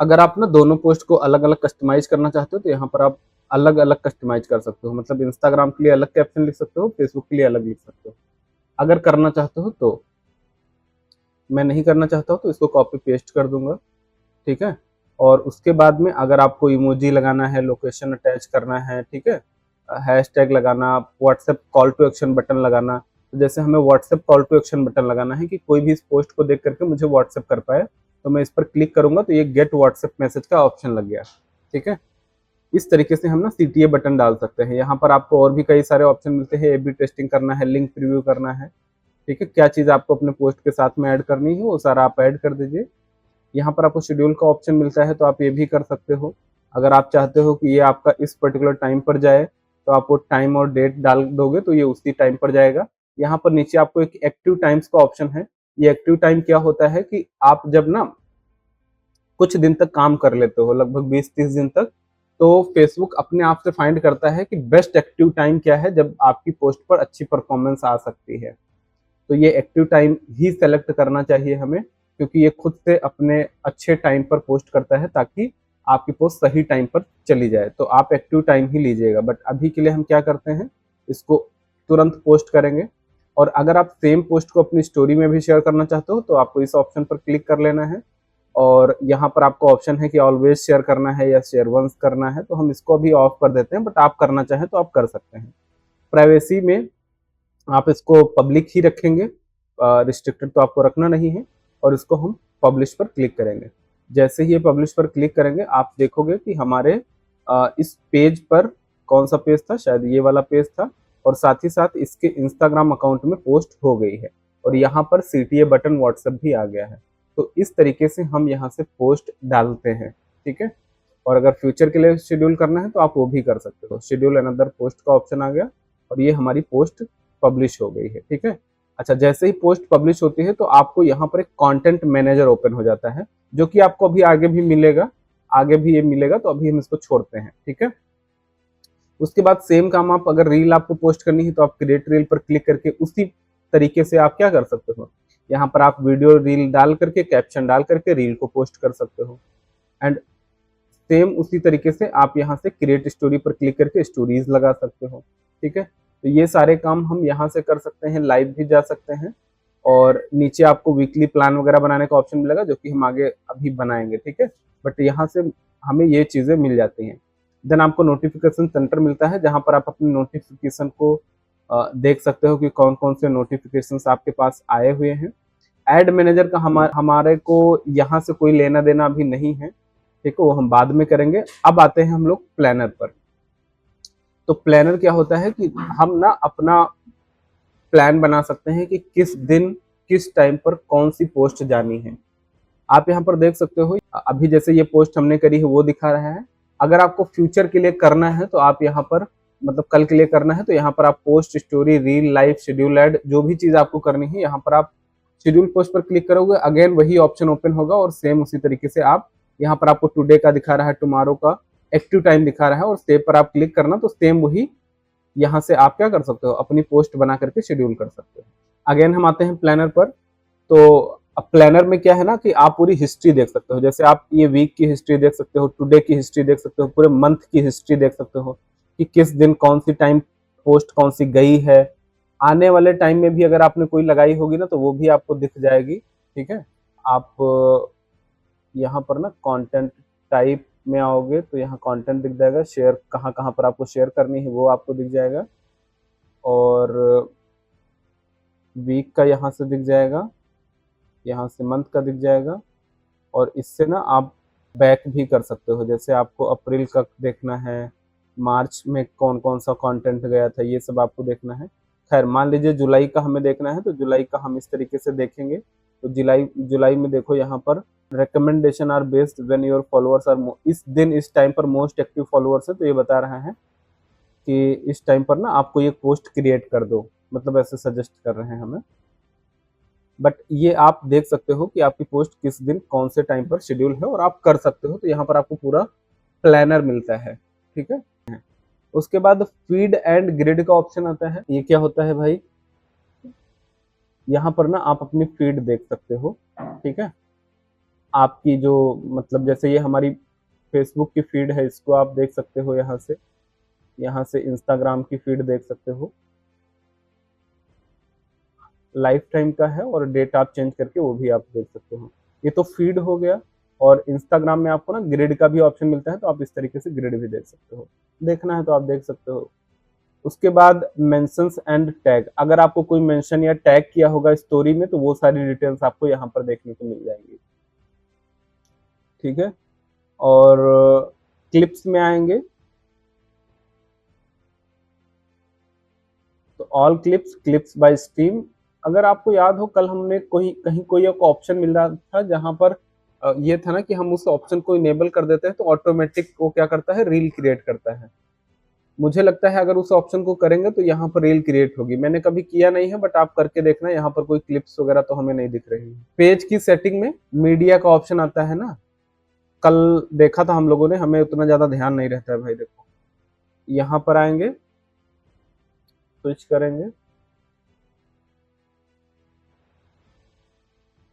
अगर आप ना दोनों पोस्ट को अलग अलग कस्टमाइज करना चाहते हो तो यहाँ पर आप अलग अलग कस्टमाइज कर सकते हो। मतलब इंस्टाग्राम के लिए अलग कैप्शन लिख सकते हो, फेसबुक के लिए अलग लिख सकते हो अगर करना चाहते हो तो। मैं नहीं करना चाहता हूँ तो इसको कॉपी पेस्ट कर दूंगा। ठीक है, और उसके बाद में अगर आपको इमोजी लगाना है, लोकेशन अटैच करना है, ठीक है, हैशटैग लगाना, WhatsApp call to action button लगाना। तो जैसे हमें WhatsApp call to action button लगाना है कि कोई भी इस पोस्ट को देख करके मुझे व्हाट्सएप कर पाए, तो मैं इस पर क्लिक करूंगा तो ये गेट व्हाट्सएप मैसेज का ऑप्शन लग गया। ठीक है, इस तरीके से हम ना सीटीए बटन डाल सकते हैं। यहाँ पर आपको और भी कई सारे ऑप्शन मिलते हैं, ए-बी टेस्टिंग करना है, लिंक प्रीव्यू करना है, ठीक है, क्या चीज़ आपको अपने पोस्ट के साथ में ऐड करनी है वो सारा आप ऐड कर दीजिए। यहाँ पर आपको शेड्यूल का ऑप्शन मिलता है तो आप ये भी कर सकते हो। अगर आप चाहते हो कि ये आपका इस पर्टिकुलर टाइम पर जाए तो आप वो टाइम और डेट डाल दोगे तो ये उसी टाइम पर जाएगा। यहाँ पर नीचे आपको एक एक्टिव टाइम्स का ऑप्शन है। ये एक्टिव टाइम क्या होता है कि आप जब ना कुछ दिन तक काम कर लेते हो, लगभग 20-30 दिन तक, तो फेसबुक अपने आप से फाइंड करता है कि बेस्ट एक्टिव टाइम क्या है जब आपकी पोस्ट पर अच्छी परफॉर्मेंस आ सकती है। तो ये एक्टिव टाइम ही सेलेक्ट करना चाहिए हमें, क्योंकि ये खुद से अपने अच्छे टाइम पर पोस्ट करता है ताकि आपकी पोस्ट सही टाइम पर चली जाए। तो आप एक्टिव टाइम ही लीजिएगा। बट अभी के लिए हम क्या करते हैं, इसको तुरंत पोस्ट करेंगे। और अगर आप सेम पोस्ट को अपनी स्टोरी में भी शेयर करना चाहते हो तो आपको इस ऑप्शन पर क्लिक कर लेना है। और यहाँ पर आपको ऑप्शन है कि ऑलवेज शेयर करना है या शेयर वंस करना है, तो हम इसको अभी ऑफ कर देते हैं, बट आप करना चाहें तो आप कर सकते हैं। प्राइवेसी में आप इसको पब्लिक ही रखेंगे, रिस्ट्रिक्टेड तो आपको रखना नहीं है। और इसको हम पब्लिश पर क्लिक करेंगे। जैसे ही ये पब्लिश पर क्लिक करेंगे आप देखोगे कि हमारे इस पेज पर, कौन सा पेज था, शायद ये वाला पेज था, और साथ ही साथ इसके इंस्टाग्राम अकाउंट में पोस्ट हो गई है और यहाँ पर सीटीए बटन व्हाट्सएप भी आ गया है। तो इस तरीके से हम यहाँ से पोस्ट डालते हैं। ठीक है, और अगर फ्यूचर के लिए शेड्यूल करना है तो आप वो भी कर सकते हो। शेड्यूल अनदर पोस्ट का ऑप्शन आ गया और ये हमारी पोस्ट पब्लिश हो गई है। ठीक है, अच्छा, जैसे ही पोस्ट पब्लिश होती है तो आपको यहाँ पर एक कंटेंट मैनेजर ओपन हो जाता है, जो कि आपको अभी आगे भी मिलेगा, आगे भी ये मिलेगा, तो अभी हम इसको छोड़ते हैं। ठीक है, उसके बाद सेम काम, आप अगर रील आपको पोस्ट करनी है तो आप क्रिएट रील पर क्लिक करके उसी तरीके से आप क्या कर सकते हो, यहाँ पर आप वीडियो रील डाल करके, कैप्शन डाल करके रील को पोस्ट कर सकते हो। एंड सेम उसी तरीके से आप यहाँ से क्रिएट स्टोरी पर क्लिक करके स्टोरीज लगा सकते हो। ठीक है, तो ये सारे काम हम यहाँ से कर सकते हैं, लाइव भी जा सकते हैं। और नीचे आपको वीकली प्लान वगैरह बनाने का ऑप्शन मिलेगा, जो कि हम आगे अभी बनाएंगे। ठीक है, बट यहाँ से हमें ये चीज़ें मिल जाती हैं। देन आपको नोटिफिकेशन सेंटर मिलता है, जहाँ पर आप अपने नोटिफिकेशन को देख सकते हो कि कौन कौन से नोटिफिकेशंस आपके पास आए हुए हैं। एड मैनेजर का हमारे को यहाँ से कोई लेना देना अभी नहीं है, ठीक है, वो हम बाद में करेंगे। अब आते हैं हम लोग प्लानर पर। तो प्लानर क्या होता है कि हम ना अपना प्लान बना सकते हैं कि किस दिन किस टाइम पर कौन सी पोस्ट जानी है। आप यहाँ पर देख सकते हो, अभी जैसे ये पोस्ट हमने करी है वो दिखा रहा है। अगर आपको फ्यूचर के लिए करना है तो आप यहाँ पर, मतलब कल के लिए करना है तो यहाँ पर आप post, story, reel, live, schedule add, जो भी चीज आपको करनी है यहाँ पर आप शेड्यूल पोस्ट पर क्लिक करोगे, अगेन वही ऑप्शन ओपन होगा और सेम उसी तरीके से आप यहाँ पर, आपको टुडे का दिखा रहा है, टुमारो का एक्टिव टाइम दिखा रहा है, और सेव पर आप क्लिक करना तो सेम वही यहाँ से आप क्या कर सकते हो, अपनी पोस्ट बना करके शेड्यूल कर सकते हो। अगेन हम आते हैं प्लानर पर। तो अब प्लानर में क्या है ना कि आप पूरी हिस्ट्री देख सकते हो। जैसे आप ये वीक की हिस्ट्री देख सकते हो, टुडे की हिस्ट्री देख सकते हो, पूरे मंथ की हिस्ट्री देख सकते हो कि किस दिन कौन सी टाइम पोस्ट कौन सी गई है। आने वाले टाइम में भी अगर आपने कोई लगाई होगी ना तो वो भी आपको दिख जाएगी। ठीक है, आप यहाँ पर ना कंटेंट टाइप में आओगे तो यहाँ कंटेंट दिख जाएगा, शेयर कहाँ कहाँ पर आपको शेयर करनी है वो आपको दिख जाएगा, और वीक का यहाँ से दिख जाएगा, यहाँ से मंथ का दिख जाएगा। और इससे ना आप बैक भी कर सकते हो, जैसे आपको अप्रैल का देखना है, मार्च में कौन कौन सा कंटेंट गया था, ये सब आपको देखना है। खैर, मान लीजिए जुलाई का हमें देखना है तो जुलाई का हम इस तरीके से देखेंगे। तो जुलाई में देखो, यहाँ पर recommendation are based when your followers are, इस दिन इस टाइम पर मोस्ट एक्टिव फॉलोअर्स है, तो ये बता रहा है कि इस टाइम पर ना आपको ये पोस्ट क्रिएट कर दो, मतलब ऐसे सजेस्ट कर रहे हैं हमें। बट ये आप देख सकते हो कि आपकी पोस्ट किस दिन कौन से टाइम पर शेड्यूल है और आप कर सकते हो। तो यहाँ पर आपको पूरा प्लानर मिलता है। ठीक है, उसके बाद फीड एंड ग्रिड का ऑप्शन आता है। ये क्या होता है भाई, यहाँ पर ना आप अपनी फीड देख सकते हो। ठीक है, आपकी जो, मतलब जैसे ये हमारी फेसबुक की फीड है, इसको आप देख सकते हो यहाँ से। यहाँ से इंस्टाग्राम की फीड देख सकते हो, लाइफ टाइम का है, और डेट आप चेंज करके वो भी आप देख सकते हो। ये तो फीड हो गया। और इंस्टाग्राम में आपको ना ग्रिड का भी ऑप्शन मिलता है, तो आप इस तरीके से ग्रिड भी देख सकते हो। देखना है तो आप देख सकते हो। उसके बाद मेंशंस एंड टैग, अगर आपको कोई मेंशन या टैग किया होगा स्टोरी में तो वो सारी डिटेल्स आपको यहाँ पर देखने को मिल जाएंगी। ठीक है, और क्लिप्स में आएंगे तो all clips, clips by stream. अगर आपको याद हो कल हमने कहीं कोई एक ऑप्शन मिल रहा था जहां पर ये था ना कि हम उस ऑप्शन को इनेबल कर देते हैं तो ऑटोमेटिक वो क्या करता है, रील क्रिएट करता है। मुझे लगता है अगर उस ऑप्शन को करेंगे तो यहाँ पर रील क्रिएट होगी। मैंने कभी किया नहीं है, बट आप करके देखना, यहाँ पर कोई क्लिप्स वगैरह तो हमें नहीं दिख रही है। पेज की सेटिंग में मीडिया का ऑप्शन आता है ना, कल देखा था हम लोगों ने, हमें उतना ज्यादा ध्यान नहीं रहता है भाई। देखो यहाँ पर आएंगे, स्विच करेंगे,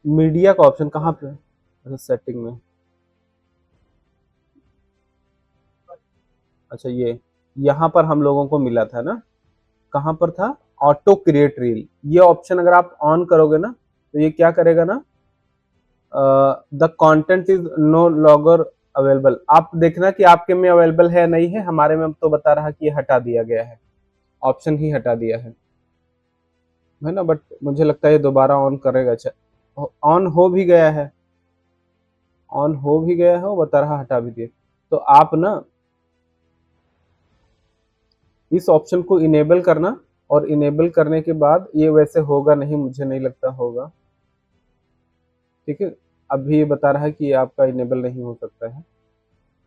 मीडिया का ऑप्शन कहाँ पे है, सेटिंग में। अच्छा ये यहाँ पर हम लोगों को मिला था ना, कहाँ पर था, ऑटो क्रिएट रील। ये ऑप्शन अगर आप ऑन करोगे ना तो ये क्या करेगा ना, the content is no longer available. आप देखना कि आपके में अवेलेबल है नहीं है, हमारे में तो बता रहा कि ये हटा दिया गया है, ऑप्शन ही हटा दिया है ना। बट मुझे लगता है ये दोबारा ऑन करेगा। अच्छा ऑन हो भी गया है, ऑन हो भी गया है, वो बता रहा हटा भी दिया। तो आप ना इस ऑप्शन को इनेबल करना, और इनेबल करने के बाद ये वैसे होगा नहीं, मुझे नहीं लगता होगा। ठीक है, अभी ये बता रहा है कि ये आपका इनेबल नहीं हो सकता है,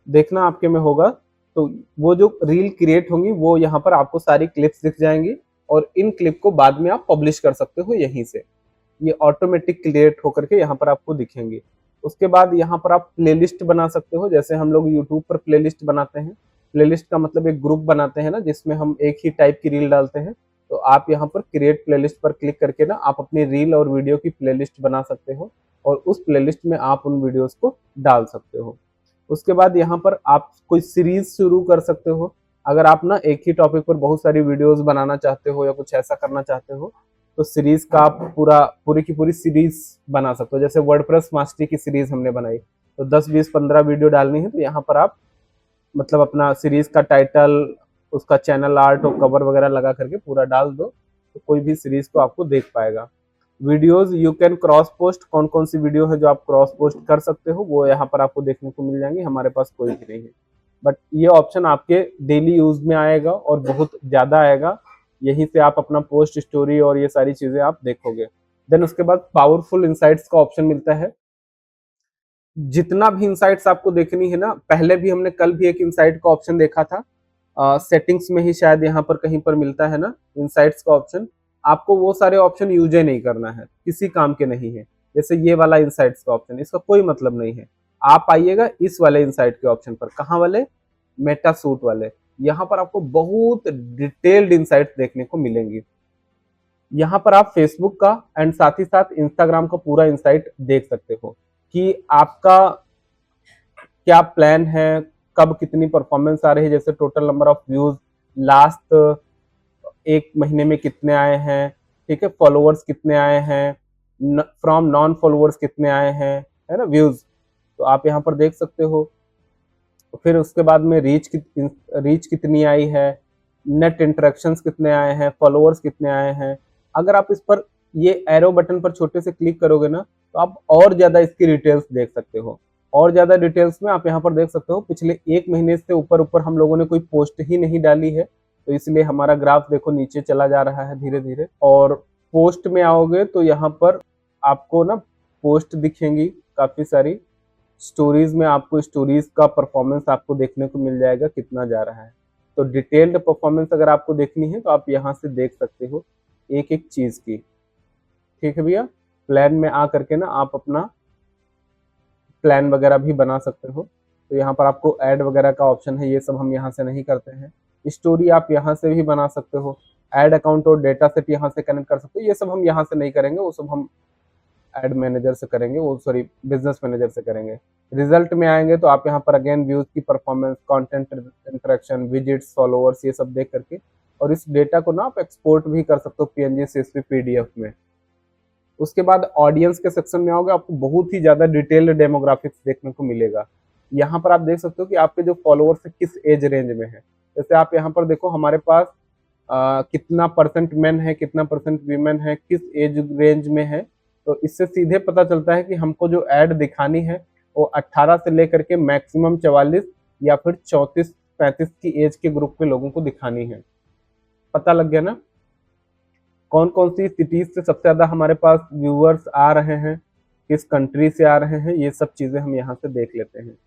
देखना आपके में होगा। तो वो जो रील क्रिएट होंगी वो यहाँ पर आपको सारी क्लिप्स दिख जाएंगी, और इन क्लिप को बाद में आप पब्लिश कर सकते हो यहीं से। ये ऑटोमेटिक क्रिएट होकर के यहाँ पर आपको दिखेंगे। उसके बाद यहाँ पर आप प्लेलिस्ट बना सकते हो, जैसे हम लोग यूट्यूब पर प्लेलिस्ट बनाते हैं। प्लेलिस्ट का मतलब एक ग्रुप बनाते हैं ना, जिसमें हम एक ही टाइप की रील डालते हैं। तो आप यहाँ पर क्रिएट प्लेलिस्ट पर क्लिक करके ना आप अपनी रील और वीडियो की प्लेलिस्ट बना सकते हो, और उस प्लेलिस्ट में आप उन वीडियोस को डाल सकते हो। उसके बाद यहाँ पर आप कोई सीरीज शुरू कर सकते हो। अगर आप ना एक ही टॉपिक पर बहुत सारी वीडियोस बनाना चाहते हो या कुछ ऐसा करना चाहते हो, तो सीरीज का आप पूरी की पूरी सीरीज बना सकते हो। जैसे वर्डप्रेस मास्टरी की सीरीज हमने बनाई, तो 10 20 15 वीडियो डालनी है, तो यहाँ पर आप मतलब अपना सीरीज का टाइटल, उसका चैनल आर्ट और कवर वगैरह लगा करके पूरा डाल दो, तो कोई भी सीरीज को आपको देख पाएगा। Videos you can cross post, कौन कौन सी वीडियो है जो आप क्रॉस पोस्ट कर सकते हो वो यहाँ पर आपको देखने को मिल जाएंगी। हमारे पास कोई भी नहीं है, बट ये ऑप्शन आपके डेली यूज में आएगा और बहुत ज्यादा आएगा। यहीं से आप अपना पोस्ट, स्टोरी और ये सारी चीजें आप देखोगे। देन उसके बाद पावरफुल इंसाइट्स का ऑप्शन मिलता है। जितना भी इंसाइट्स आपको देखनी है ना, पहले भी हमने कल भी एक इंसाइट का ऑप्शन देखा था, सेटिंग्स में ही शायद यहाँ पर कहीं पर मिलता है ना इंसाइट्स का ऑप्शन। आपको वो सारे ऑप्शन यूज ही नहीं करना है, किसी काम के नहीं है। जैसे ये वाला इंसाइट्स का ऑप्शन, इसका कोई मतलब नहीं है। आप आइएगा इस वाले इंसाइट के ऑप्शन पर, कहाँ वाले, मेटा सूट वाले। यहाँ पर आपको बहुत डिटेल्ड इंसाइट्स देखने को मिलेंगी। यहाँ पर आप फेसबुक का एंड साथ ही साथ इंस्टाग्राम का पूरा इंसाइट देख सकते हो कि आपका क्या प्लान है, कब कितनी परफॉर्मेंस आ रही है। जैसे total number of views last एक महीने में कितने आए हैं, ठीक है, फॉलोअर्स कितने आए हैं, फ्रॉम नॉन फॉलोअर्स कितने आए हैं, है ना, व्यूज। तो आप यहाँ पर देख सकते हो। फिर उसके बाद में रीच कितनी आई है, नेट इंटरेक्शंस कितने आए हैं, फॉलोअर्स कितने आए हैं। अगर आप इस पर ये एरो बटन पर छोटे से क्लिक करोगे ना, तो आप और ज्यादा इसकी डिटेल्स देख सकते हो। और ज्यादा डिटेल्स में आप यहाँ पर देख सकते हो पिछले एक महीने से ऊपर ऊपर हम लोगों ने कोई पोस्ट ही नहीं डाली है, तो इसलिए हमारा ग्राफ देखो नीचे चला जा रहा है धीरे धीरे। और पोस्ट में आओगे तो यहाँ पर आपको ना पोस्ट दिखेंगी काफी सारी। स्टोरीज में आपको स्टोरीज का परफॉर्मेंस आपको देखने को मिल जाएगा कितना जा रहा है। तो डिटेल्ड परफॉर्मेंस अगर आपको देखनी है तो आप यहाँ से देख सकते हो एक एक चीज की। ठीक है भैया, प्लान में आ करके ना आप अपना प्लान वगैरह भी बना सकते हो। तो यहाँ पर आपको ऐड वगैरह का ऑप्शन है, ये सब हम यहाँ से नहीं करते हैं। स्टोरी आप यहाँ से भी बना सकते हो, ऐड अकाउंट और डेटा सेट यहाँ से कनेक्ट कर सकते हो। ये सब हम यहाँ से नहीं करेंगे, वो सब हम एड मैनेजर से करेंगे, वो सॉरी बिजनेस मैनेजर से करेंगे। रिजल्ट में आएंगे तो आप यहाँ पर अगेन व्यूज की performance, content interaction, visits, followers, ये सब देख करके, और इस डेटा को ना आप एक्सपोर्ट भी कर सकते हो पीएनजी, सीएसवी, पीडीएफ में। उसके बाद ऑडियंस के सेक्शन में आओगे, आपको बहुत ही ज़्यादा डिटेल्ड डेमोग्राफिक्स देखने को मिलेगा। यहाँ पर आप देख सकते हो कि आपके जो फॉलोअर्स है किस एज रेंज में है। जैसे आप यहाँ पर देखो हमारे पास कितना परसेंट मेन है, कितना परसेंट वीमेन है, किस एज रेंज में है। तो इससे सीधे पता चलता है कि हमको जो ऐड दिखानी है वो 18 से लेकर के मैक्सिमम 44 या फिर 34-35 की एज के ग्रुप के लोगों को दिखानी है। पता लग गया ना कौन कौन सी सिटीज से सबसे ज्यादा हमारे पास व्यूअर्स आ रहे हैं, किस कंट्री से आ रहे हैं, ये सब चीजें हम यहाँ से देख लेते हैं।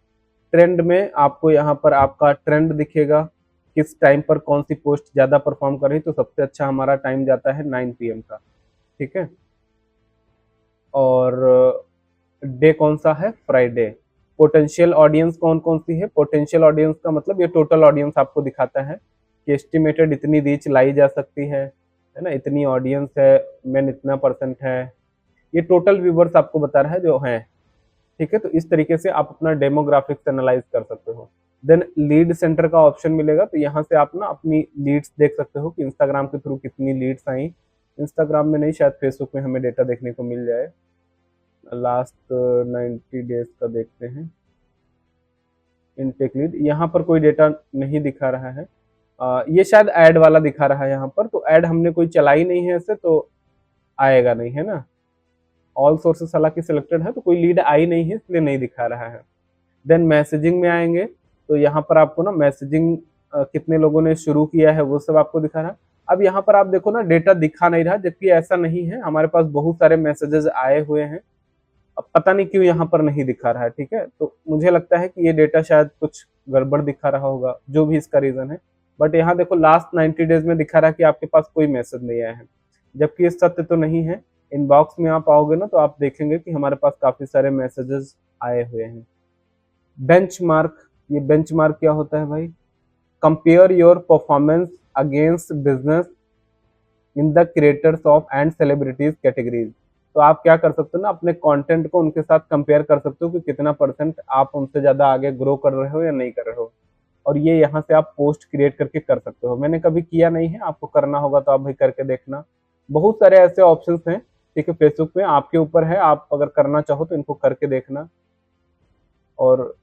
ट्रेंड में आपको यहाँ पर आपका ट्रेंड दिखेगा, किस टाइम पर कौन सी पोस्ट ज्यादा परफॉर्म कर रही, तो सबसे अच्छा हमारा टाइम जाता है 9 PM का, ठीक है। और डे कौन सा है, फ्राइडे। पोटेंशियल ऑडियंस कौन कौन सी है, पोटेंशियल ऑडियंस का मतलब ये टोटल ऑडियंस आपको दिखाता है कि एस्टिमेटेड इतनी रीच लाई जा सकती है ना, इतनी ऑडियंस है, मेन इतना परसेंट है, ये टोटल व्यूवर्स आपको बता रहा है जो है, ठीक है। तो इस तरीके से आप अपना डेमोग्राफिक्स एनालाइज कर सकते हो। देन लीड सेंटर का ऑप्शन मिलेगा, तो यहाँ से आप ना अपनी लीड्स देख सकते हो कि इंस्टाग्राम के थ्रू कितनी लीड्स आई। इंस्टाग्राम में नहीं, शायद फेसबुक में हमें डेटा देखने को मिल जाए। लास्ट 90 डेज का देखते हैं। इनटेक लीड, यहाँ पर कोई डेटा नहीं दिखा रहा है। ये शायद ऐड वाला दिखा रहा है यहाँ पर, तो ऐड हमने कोई चलाई नहीं है ऐसे, तो आएगा नहीं, है ना। ऑल सोर्सेस हालांकि सिलेक्टेड है, तो कोई लीड आई नहीं है इसलिए नहीं दिखा रहा है। देन मैसेजिंग में आएंगे, तो यहाँ पर आपको ना मैसेजिंग कितने लोगों ने शुरू किया है वो सब आपको दिखा रहा है। अब यहाँ पर आप देखो ना डेटा दिखा नहीं रहा, जबकि ऐसा नहीं है, हमारे पास बहुत सारे मैसेजेस आए हुए हैं। अब पता नहीं क्यों यहाँ पर नहीं दिखा रहा है, ठीक है। तो मुझे लगता है कि ये डेटा शायद कुछ गड़बड़ दिखा रहा होगा, जो भी इसका रीजन है। बट यहाँ देखो लास्ट 90 डेज में दिखा रहा है कि आपके पास कोई मैसेज नहीं आया है, जबकि ये सत्य तो नहीं है। इनबॉक्स में आप आओगे ना तो आप देखेंगे कि हमारे पास काफी सारे मैसेजेस आए हुए हैं। बेंचमार्क, ये बेंचमार्क क्या होता है भाई, compare your performance against business in the creators of and celebrities categories. तो आप क्या कर सकते हो ना, अपने कंटेंट को उनके साथ कंपेयर कर सकते हो कि कितना परसेंट आप उनसे ज्यादा आगे ग्रो कर रहे हो या नहीं कर रहे हो। और ये यहाँ से आप पोस्ट क्रिएट करके कर सकते हो। मैंने कभी किया नहीं है, आपको करना होगा तो आप भी करके देखना। बहुत सारे ऐसे ऑप्शंस हैं, ठीक है, फेसबुक में, आपके ऊपर है, आप अगर करना चाहो तो इनको करके देखना। और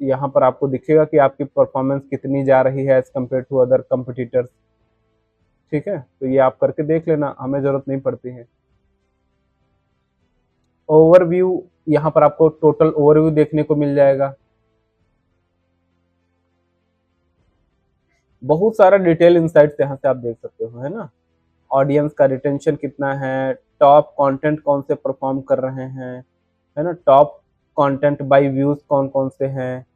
यहाँ पर आपको दिखेगा कि आपकी परफॉर्मेंस कितनी जा रही है as compare to other competitors, ठीक है। तो ये आप करके देख लेना, हमें जरूरत नहीं पड़ती है। ओवरव्यू, यहाँ पर आपको टोटल ओवरव्यू देखने को मिल जाएगा। बहुत सारा डिटेल इनसाइट्स यहाँ से आप देख सकते हो, है ना। ऑडियंस का रिटेंशन कितना है, टॉप कंटेंट कौन से परफॉर्म कर रहे हैं, है ना, टॉप कंटेंट बाय व्यूज कौन कौन से हैं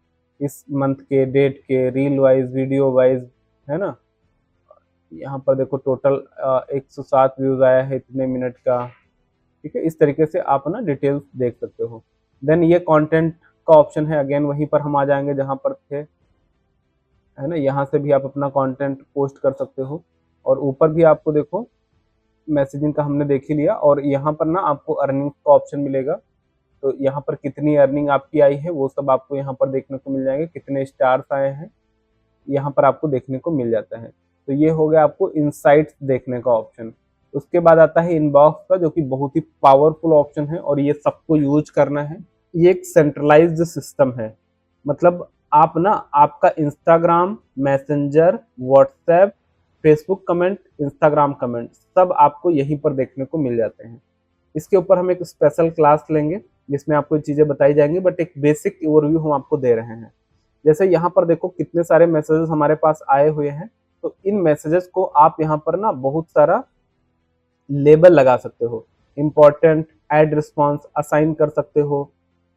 इस मंथ के, डेट के, रील वाइज, वीडियो वाइज, है ना। यहाँ पर देखो टोटल 107 व्यूज आया है इतने मिनट का, ठीक है। इस तरीके से आप ना डिटेल्स देख सकते हो। देन ये कंटेंट का ऑप्शन है, अगेन वहीं पर हम आ जाएंगे जहाँ पर थे, है ना। यहाँ से भी आप अपना कंटेंट पोस्ट कर सकते हो। और ऊपर भी आपको देखो मैसेजिंग का हमने देख ही लिया, और यहाँ पर ना आपको अर्निंग का ऑप्शन मिलेगा। तो यहाँ पर कितनी अर्निंग आपकी आई है वो सब आपको यहाँ पर देखने को मिल जाएंगे, कितने स्टार्स आए हैं यहाँ पर आपको देखने को मिल जाता है। तो ये हो गया आपको इनसाइट्स देखने का ऑप्शन। उसके बाद आता है इनबॉक्स का, जो कि बहुत ही पावरफुल ऑप्शन है और ये सबको यूज करना है। ये एक सेंट्रलाइज्ड सिस्टम है, मतलब आप ना आपका Instagram, messenger, WhatsApp, Facebook comment, Instagram comment सब आपको यहीं पर देखने को मिल जाते हैं। इसके ऊपर हम एक स्पेशल क्लास लेंगे जिसमें आपको चीज़ें बताई जाएंगी, बट एक बेसिक ओवरव्यू हम आपको दे रहे हैं। जैसे यहाँ पर देखो कितने सारे मैसेजेस हमारे पास आए हुए हैं, तो इन मैसेजेस को आप यहाँ पर ना बहुत सारा लेबल लगा सकते हो। इम्पोर्टेंट, एड रिस्पॉन्स असाइन कर सकते हो,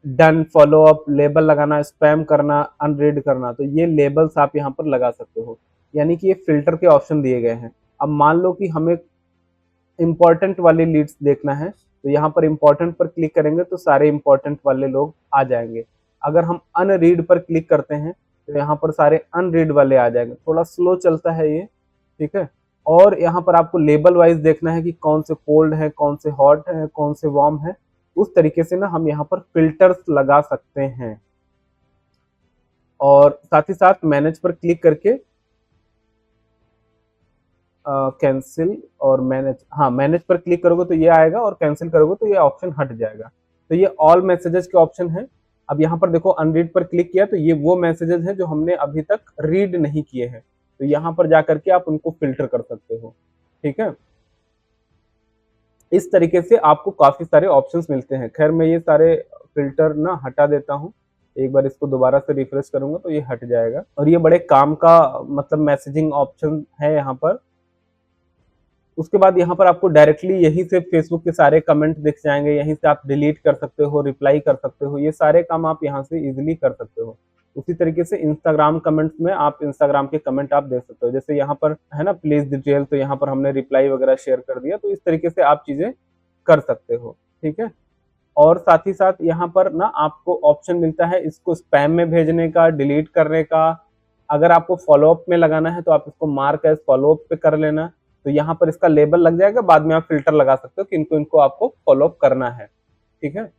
डन, फॉलो अप, लेबल लगाना, स्पैम करना, अनरीड करना, तो ये लेबल्स आप यहाँ पर लगा सकते हो। यानी कि ये फिल्टर के ऑप्शन दिए गए हैं। अब मान लो कि हमें इंपॉर्टेंट वाली लीड्स देखना है, तो यहाँ पर इंपॉर्टेंट पर क्लिक करेंगे तो सारे इंपॉर्टेंट वाले लोग आ जाएंगे। अगर हम अनरीड पर क्लिक करते हैं तो यहाँ पर सारे अनरीड वाले आ जाएंगे। थोड़ा स्लो चलता है ये, ठीक है। और यहाँ पर आपको लेबल वाइज देखना है कि कौन से कोल्ड है, कौन से हॉट है, कौन से वार्म है। उस तरीके से ना हम यहाँ पर फिल्टर्स लगा सकते हैं। और साथ ही साथ मैनेज पर क्लिक करके कैंसिल और मैनेज, हाँ मैनेज पर क्लिक करोगे तो ये आएगा और कैंसिल करोगे तो ये ऑप्शन हट जाएगा। तो ये ऑल मैसेजेस के ऑप्शन है। अब यहाँ पर देखो अनरीड पर क्लिक किया तो ये वो मैसेजेस हैं जो हमने अभी तक रीड नहीं किए हैं, तो यहाँ पर जाकर के आप उनको फिल्टर कर सकते हो। ठीक है, इस तरीके से आपको काफी सारे ऑप्शंस मिलते हैं। खैर मैं ये सारे फिल्टर ना हटा देता हूँ, एक बार इसको दोबारा से रिफ्रेश करूंगा तो ये हट जाएगा। और ये बड़े काम का मतलब मैसेजिंग ऑप्शन है यहाँ पर। उसके बाद यहाँ पर आपको डायरेक्टली यहीं से फेसबुक के सारे कमेंट दिख जाएंगे, यहीं से आप डिलीट कर सकते हो, रिप्लाई कर सकते हो, ये सारे काम आप यहाँ से इजीली कर सकते हो। उसी तरीके से इंस्टाग्राम कमेंट्स में आप इंस्टाग्राम के कमेंट आप दे सकते हो, जैसे यहाँ पर है ना प्लीज डिटेल, तो यहाँ पर हमने रिप्लाई वगैरह शेयर कर दिया, तो इस तरीके से आप चीजें कर सकते हो। ठीक है, और साथ ही साथ यहाँ पर ना आपको ऑप्शन मिलता है इसको स्पैम में भेजने का, डिलीट करने का। अगर आपको फॉलोअप में लगाना है तो आप इसको मार्क एज फॉलोअप पे कर लेना, तो यहाँ पर इसका लेबल लग जाएगा, बाद में आप फिल्टर लगा सकते हो कि इनको इनको आपको फॉलोअप करना है। ठीक है,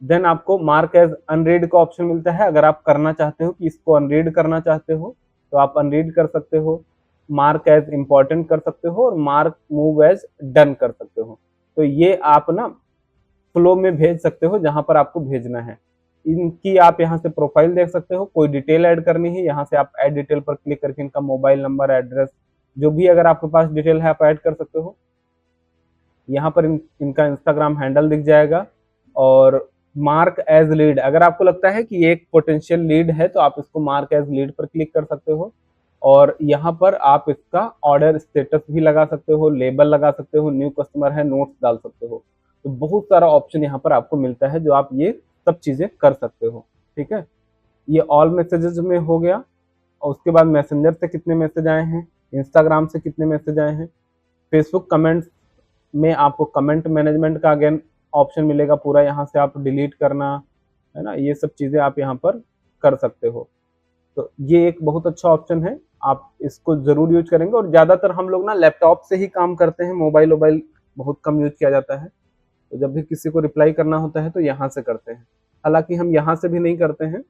देन आपको मार्क एज अनरीड का ऑप्शन मिलता है। अगर आप करना चाहते हो कि इसको अनरीड करना चाहते हो तो आप अनरीड कर सकते हो, मार्क एज इंपॉर्टेंट कर सकते हो और मार्क मूव एज डन कर सकते हो। तो ये आप ना फ्लो में भेज सकते हो जहां पर आपको भेजना है। इनकी आप यहाँ से प्रोफाइल देख सकते हो, कोई डिटेल ऐड करनी है यहाँ से आप ऐड डिटेल पर क्लिक करके इनका मोबाइल नंबर, एड्रेस, जो भी अगर आपके पास डिटेल है आप ऐड कर सकते हो। यहाँ पर इनका इंस्टाग्राम हैंडल दिख जाएगा। और मार्क एज लीड, अगर आपको लगता है कि ये एक पोटेंशियल लीड है तो आप इसको मार्क एज लीड पर क्लिक कर सकते हो। और यहाँ पर आप इसका ऑर्डर स्टेटस भी लगा सकते हो, लेबल लगा सकते हो, न्यू कस्टमर है नोट्स डाल सकते हो। तो बहुत सारा ऑप्शन यहाँ पर आपको मिलता है जो आप ये सब चीजें कर सकते हो। ठीक है, ये ऑल मैसेजेस में हो गया। और उसके बाद मैसेंजर से कितने मैसेज आए हैं, इंस्टाग्राम से कितने मैसेज आए हैं, फेसबुक कमेंट्स में आपको कमेंट मैनेजमेंट का अगेन ऑप्शन मिलेगा पूरा, यहाँ से आप डिलीट करना है ना, ये सब चीजें आप यहाँ पर कर सकते हो। तो ये एक बहुत अच्छा ऑप्शन है, आप इसको जरूर यूज करेंगे। और ज्यादातर हम लोग ना लैपटॉप से ही काम करते हैं, मोबाइल वोबाइल बहुत कम यूज किया जाता है। तो जब भी किसी को रिप्लाई करना होता है तो यहाँ से करते हैं। हालांकि हम यहाँ से भी नहीं करते हैं,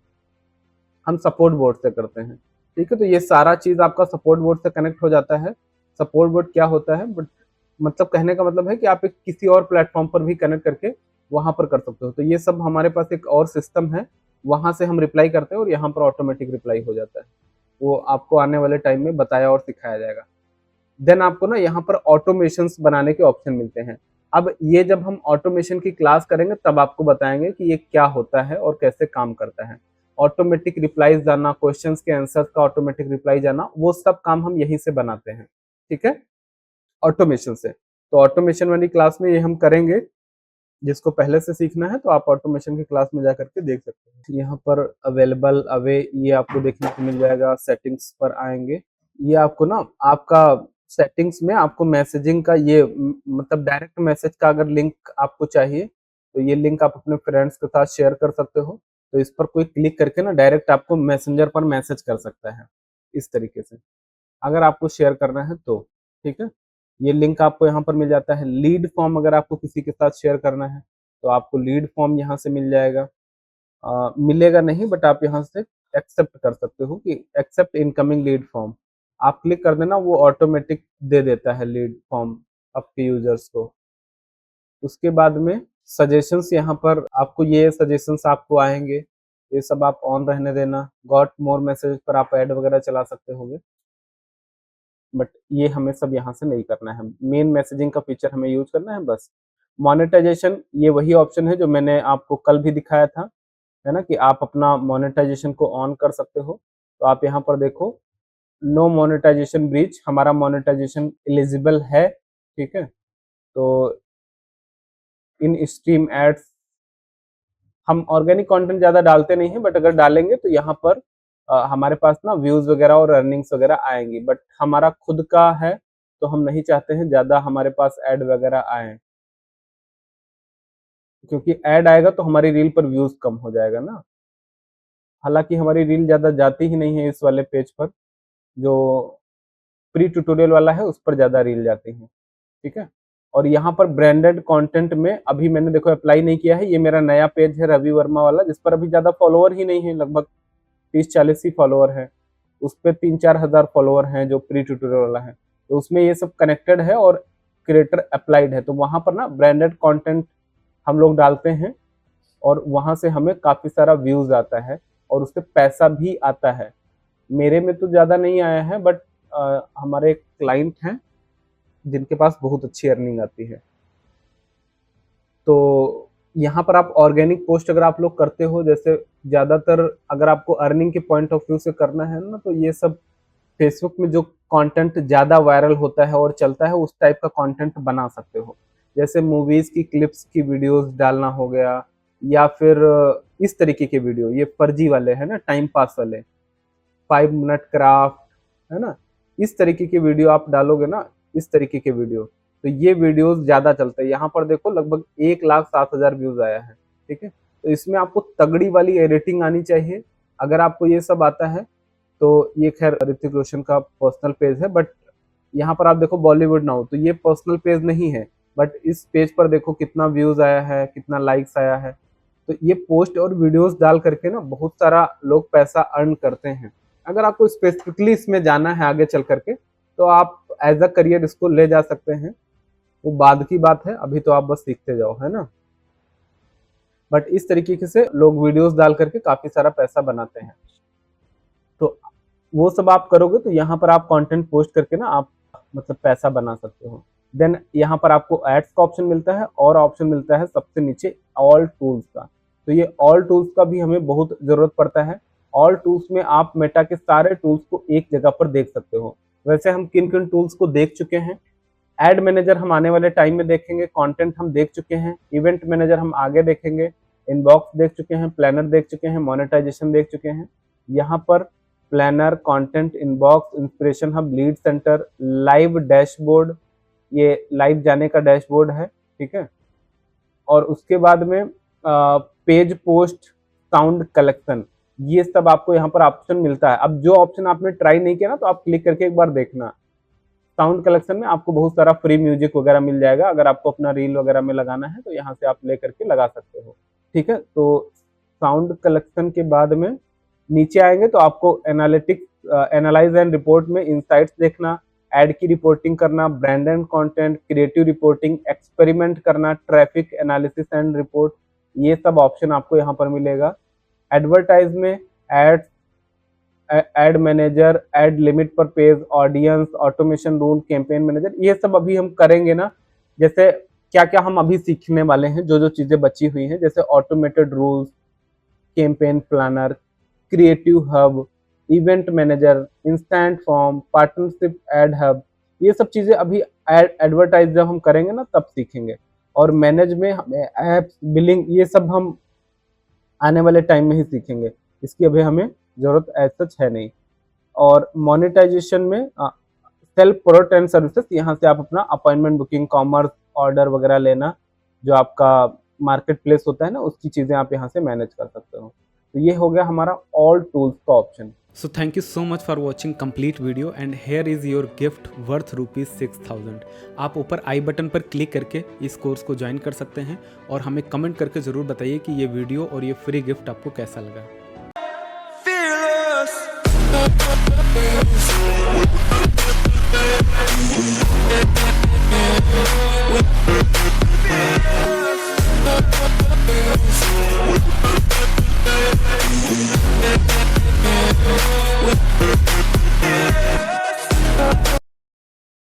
हम सपोर्ट बोर्ड से करते हैं। ठीक है, तो ये सारा चीज आपका सपोर्ट बोर्ड से कनेक्ट हो जाता है। सपोर्ट बोर्ड क्या होता है, बट मतलब कहने का मतलब है कि आप एक किसी और प्लेटफॉर्म पर भी कनेक्ट करके वहां पर कर सकते हो। तो ये सब हमारे पास एक और सिस्टम है, वहां से हम रिप्लाई करते हैं और यहाँ पर ऑटोमेटिक रिप्लाई हो जाता है। वो आपको आने वाले टाइम में बताया और सिखाया जाएगा। देन आपको ना यहाँ पर ऑटोमेशंस बनाने के ऑप्शन मिलते हैं। अब ये जब हम ऑटोमेशन की क्लास करेंगे तब आपको बताएंगे कि ये क्या होता है और कैसे काम करता है। ऑटोमेटिक रिप्लाईज जाना, क्वेश्चंस के आंसर्स का ऑटोमेटिक रिप्लाई जाना, वो सब काम हम यहीं से बनाते हैं। ठीक है, ऑटोमेशन से। तो ऑटोमेशन वाली क्लास में ये हम करेंगे। जिसको पहले से सीखना है तो आप ऑटोमेशन की क्लास में जाकर के देख सकते हैं। यहाँ पर अवेलेबल, अवे, ये आपको देखने को मिल जाएगा। सेटिंग्स पर आएंगे, ये आपको ना आपका सेटिंग्स में आपको मैसेजिंग का ये मतलब डायरेक्ट मैसेज का अगर लिंक आपको चाहिए तो ये लिंक आप अपने फ्रेंड्स के साथ शेयर कर सकते हो। तो इस पर कोई क्लिक करके ना डायरेक्ट आपको मैसेंजर पर मैसेज कर सकता है इस तरीके से, अगर आपको शेयर करना है तो। ठीक है, ये लिंक आपको यहाँ पर मिल जाता है। लीड फॉर्म अगर आपको किसी के साथ शेयर करना है तो आपको लीड फॉर्म यहाँ से मिल जाएगा। मिलेगा नहीं बट आप यहाँ से एक्सेप्ट कर सकते हो कि एक्सेप्ट इनकमिंग लीड फॉर्म, आप क्लिक कर देना, वो ऑटोमेटिक दे देता है लीड फॉर्म आपके यूजर्स को। उसके बाद में सजेशंस, यहाँ पर आपको ये सजेशंस आपको आएंगे, ये सब आप ऑन रहने देना। गॉट मोर मैसेज पर आप ऐड वगैरह चला सकते होगे, बट ये हमें सब यहाँ से नहीं करना है। मेन मैसेजिंग का फीचर हमें यूज करना है बस। मोनेटाइजेशन, ये वही ऑप्शन है जो मैंने आपको कल भी दिखाया था, है ना, कि आप अपना मोनेटाइजेशन को ऑन कर सकते हो। तो आप यहाँ पर देखो, नो मोनेटाइजेशन ब्रीच, हमारा मोनेटाइजेशन एलिजिबल है। ठीक है, तो इन स्ट्रीम एड्स, हम ऑर्गेनिक कंटेंट ज्यादा डालते नहीं है, बट अगर डालेंगे तो यहाँ पर हमारे पास ना व्यूज वगैरह और अर्निंग्स वगैरह आएंगी। बट हमारा खुद का है तो हम नहीं चाहते हैं ज्यादा हमारे पास ऐड वगैरह आए, क्योंकि ऐड आएगा तो हमारी रील पर व्यूज कम हो जाएगा ना। हालांकि हमारी रील ज्यादा जाती ही नहीं है इस वाले पेज पर, जो प्री ट्यूटोरियल वाला है उस पर ज्यादा रील जाती है। ठीक है, और यहाँ पर ब्रांडेड कंटेंट में अभी मैंने देखो अप्लाई नहीं किया है, ये मेरा नया पेज है रवि वर्मा वाला, जिस पर अभी ज्यादा फॉलोअर ही नहीं है, लगभग 30-40 ही फॉलोअर है। उस पर 3-4 हजार फॉलोअर हैं जो प्री ट्यूटोरियल वाला है। तो उसमें ये सब कनेक्टेड है और क्रिएटर अप्लाइड है। तो वहाँ पर ना ब्रांडेड कंटेंट हम लोग डालते हैं और वहाँ से हमें काफ़ी सारा व्यूज़ आता है और उससे पैसा भी आता है। मेरे में तो ज़्यादा नहीं आया है, बट हमारे एक क्लाइंट हैं जिनके पास बहुत अच्छी अर्निंग आती है। तो यहाँ पर आप ऑर्गेनिक पोस्ट अगर आप लोग करते हो, जैसे ज़्यादातर अगर आपको अर्निंग के पॉइंट ऑफ व्यू से करना है ना, तो ये सब फेसबुक में जो कंटेंट ज़्यादा वायरल होता है और चलता है उस टाइप का कंटेंट बना सकते हो। जैसे मूवीज़ की क्लिप्स की वीडियोस डालना हो गया, या फिर इस तरीके के वीडियो, ये फर्जी वाले हैं ना, टाइम पास वाले, 5 मिनट क्राफ्ट है ना, इस तरीके की वीडियो आप डालोगे ना, इस तरीके के वीडियो, तो ये वीडियोस ज़्यादा चलते हैं। यहाँ पर देखो लगभग 1,07,000 व्यूज़ आया है, ठीक है। तो इसमें आपको तगड़ी वाली एडिटिंग आनी चाहिए। अगर आपको ये सब आता है तो ये खैर ऋतिक रोशन का पर्सनल पेज है, बट यहाँ पर आप देखो बॉलीवुड नाउ, तो ये पर्सनल पेज नहीं है, बट इस पेज पर देखो कितना व्यूज़ आया है, कितना लाइक्स आया है। तो ये पोस्ट और वीडियोस डाल करके ना बहुत सारा लोग पैसा अर्न करते हैं। अगर आपको स्पेसिफिकली इसमें जाना है आगे चल करके, तो आप एज अ करियर इसको ले जा सकते हैं, वो बाद की बात है, अभी तो आप बस सीखते जाओ, है ना। बट इस तरीके से लोग वीडियोस डाल करके काफ़ी सारा पैसा बनाते हैं। तो वो सब आप करोगे तो यहाँ पर आप कंटेंट पोस्ट करके ना आप मतलब पैसा बना सकते हो। देन यहाँ पर आपको एड्स का ऑप्शन मिलता है और ऑप्शन मिलता है सबसे नीचे ऑल टूल्स का। तो ये ऑल टूल्स का भी हमें बहुत ज़रूरत पड़ता है। ऑल टूल्स में आप मेटा के सारे टूल्स को एक जगह पर देख सकते हो। वैसे हम किन किन टूल्स को देख चुके हैं, एड मैनेजर हम आने वाले टाइम में देखेंगे, कंटेंट हम देख चुके हैं, इवेंट मैनेजर हम आगे देखेंगे, इनबॉक्स देख चुके हैं, प्लानर देख चुके हैं, मोनेटाइजेशन देख चुके हैं। यहाँ पर planner, content, inbox, inspiration hub, lead centre, live dashboard, ये लाइव जाने का डैशबोर्ड है, ठीक है। और उसके बाद में पेज पोस्ट, साउंड कलेक्शन, ये सब आपको यहाँ पर ऑप्शन मिलता है। अब जो ऑप्शन आपने ट्राई नहीं किया ना, तो आप क्लिक करके एक बार देखना। साउंड कलेक्शन में आपको बहुत सारा फ्री म्यूजिक वगैरह मिल जाएगा। अगर आपको अपना रील वगैरह में लगाना है तो यहाँ से आप ले करके लगा सकते हो, ठीक है। तो साउंड कलेक्शन के बाद में नीचे आएंगे तो आपको एनालिटिक्स, एनालाइज एंड रिपोर्ट में इंसाइट्स देखना, एड की रिपोर्टिंग करना, brand and content, creative reporting, experiment करना, ट्रैफिक एनालिसिस एंड रिपोर्ट, ये सब ऑप्शन आपको यहाँ पर मिलेगा। एडवर्टाइज में ads, ad manager, ad limit per page, audience, automation rule, campaign manager, ये सब अभी हम करेंगे ना। जैसे क्या क्या हम अभी सीखने वाले हैं, जो जो चीज़ें बची हुई हैं, जैसे automated rules, campaign planner, creative hub, event manager, instant form, partnership ad hub, ये सब चीज़ें अभी एडवर्टाइज जब हम करेंगे ना तब सीखेंगे। और मैनेज में हमें एप्स, बिलिंग, ये सब हम आने वाले टाइम में ही सीखेंगे, इसकी अभी हमें ज़रूरत एज सच है नहीं। और मोनेटाइजेशन में सेल्फ प्रोडक्ट एंड सर्विसेज, यहाँ से आप अपना अपॉइंटमेंट बुकिंग, कॉमर्स, ऑर्डर वगैरह लेना, जो आपका मार्केट प्लेस होता है ना, उसकी चीज़ें आप यहाँ से मैनेज कर सकते हो। तो ये हो गया हमारा ऑल टूल्स का option. So thank you so much for watching complete video and here is your gift worth ₹6,000। आप ऊपर आई बटन पर क्लिक करके इस कोर्स को ज्वाइन कर सकते हैं और हमें कमेंट करके ज़रूर बताइए कि ये वीडियो और ये फ्री गिफ्ट आपको कैसा लगा। Fearless।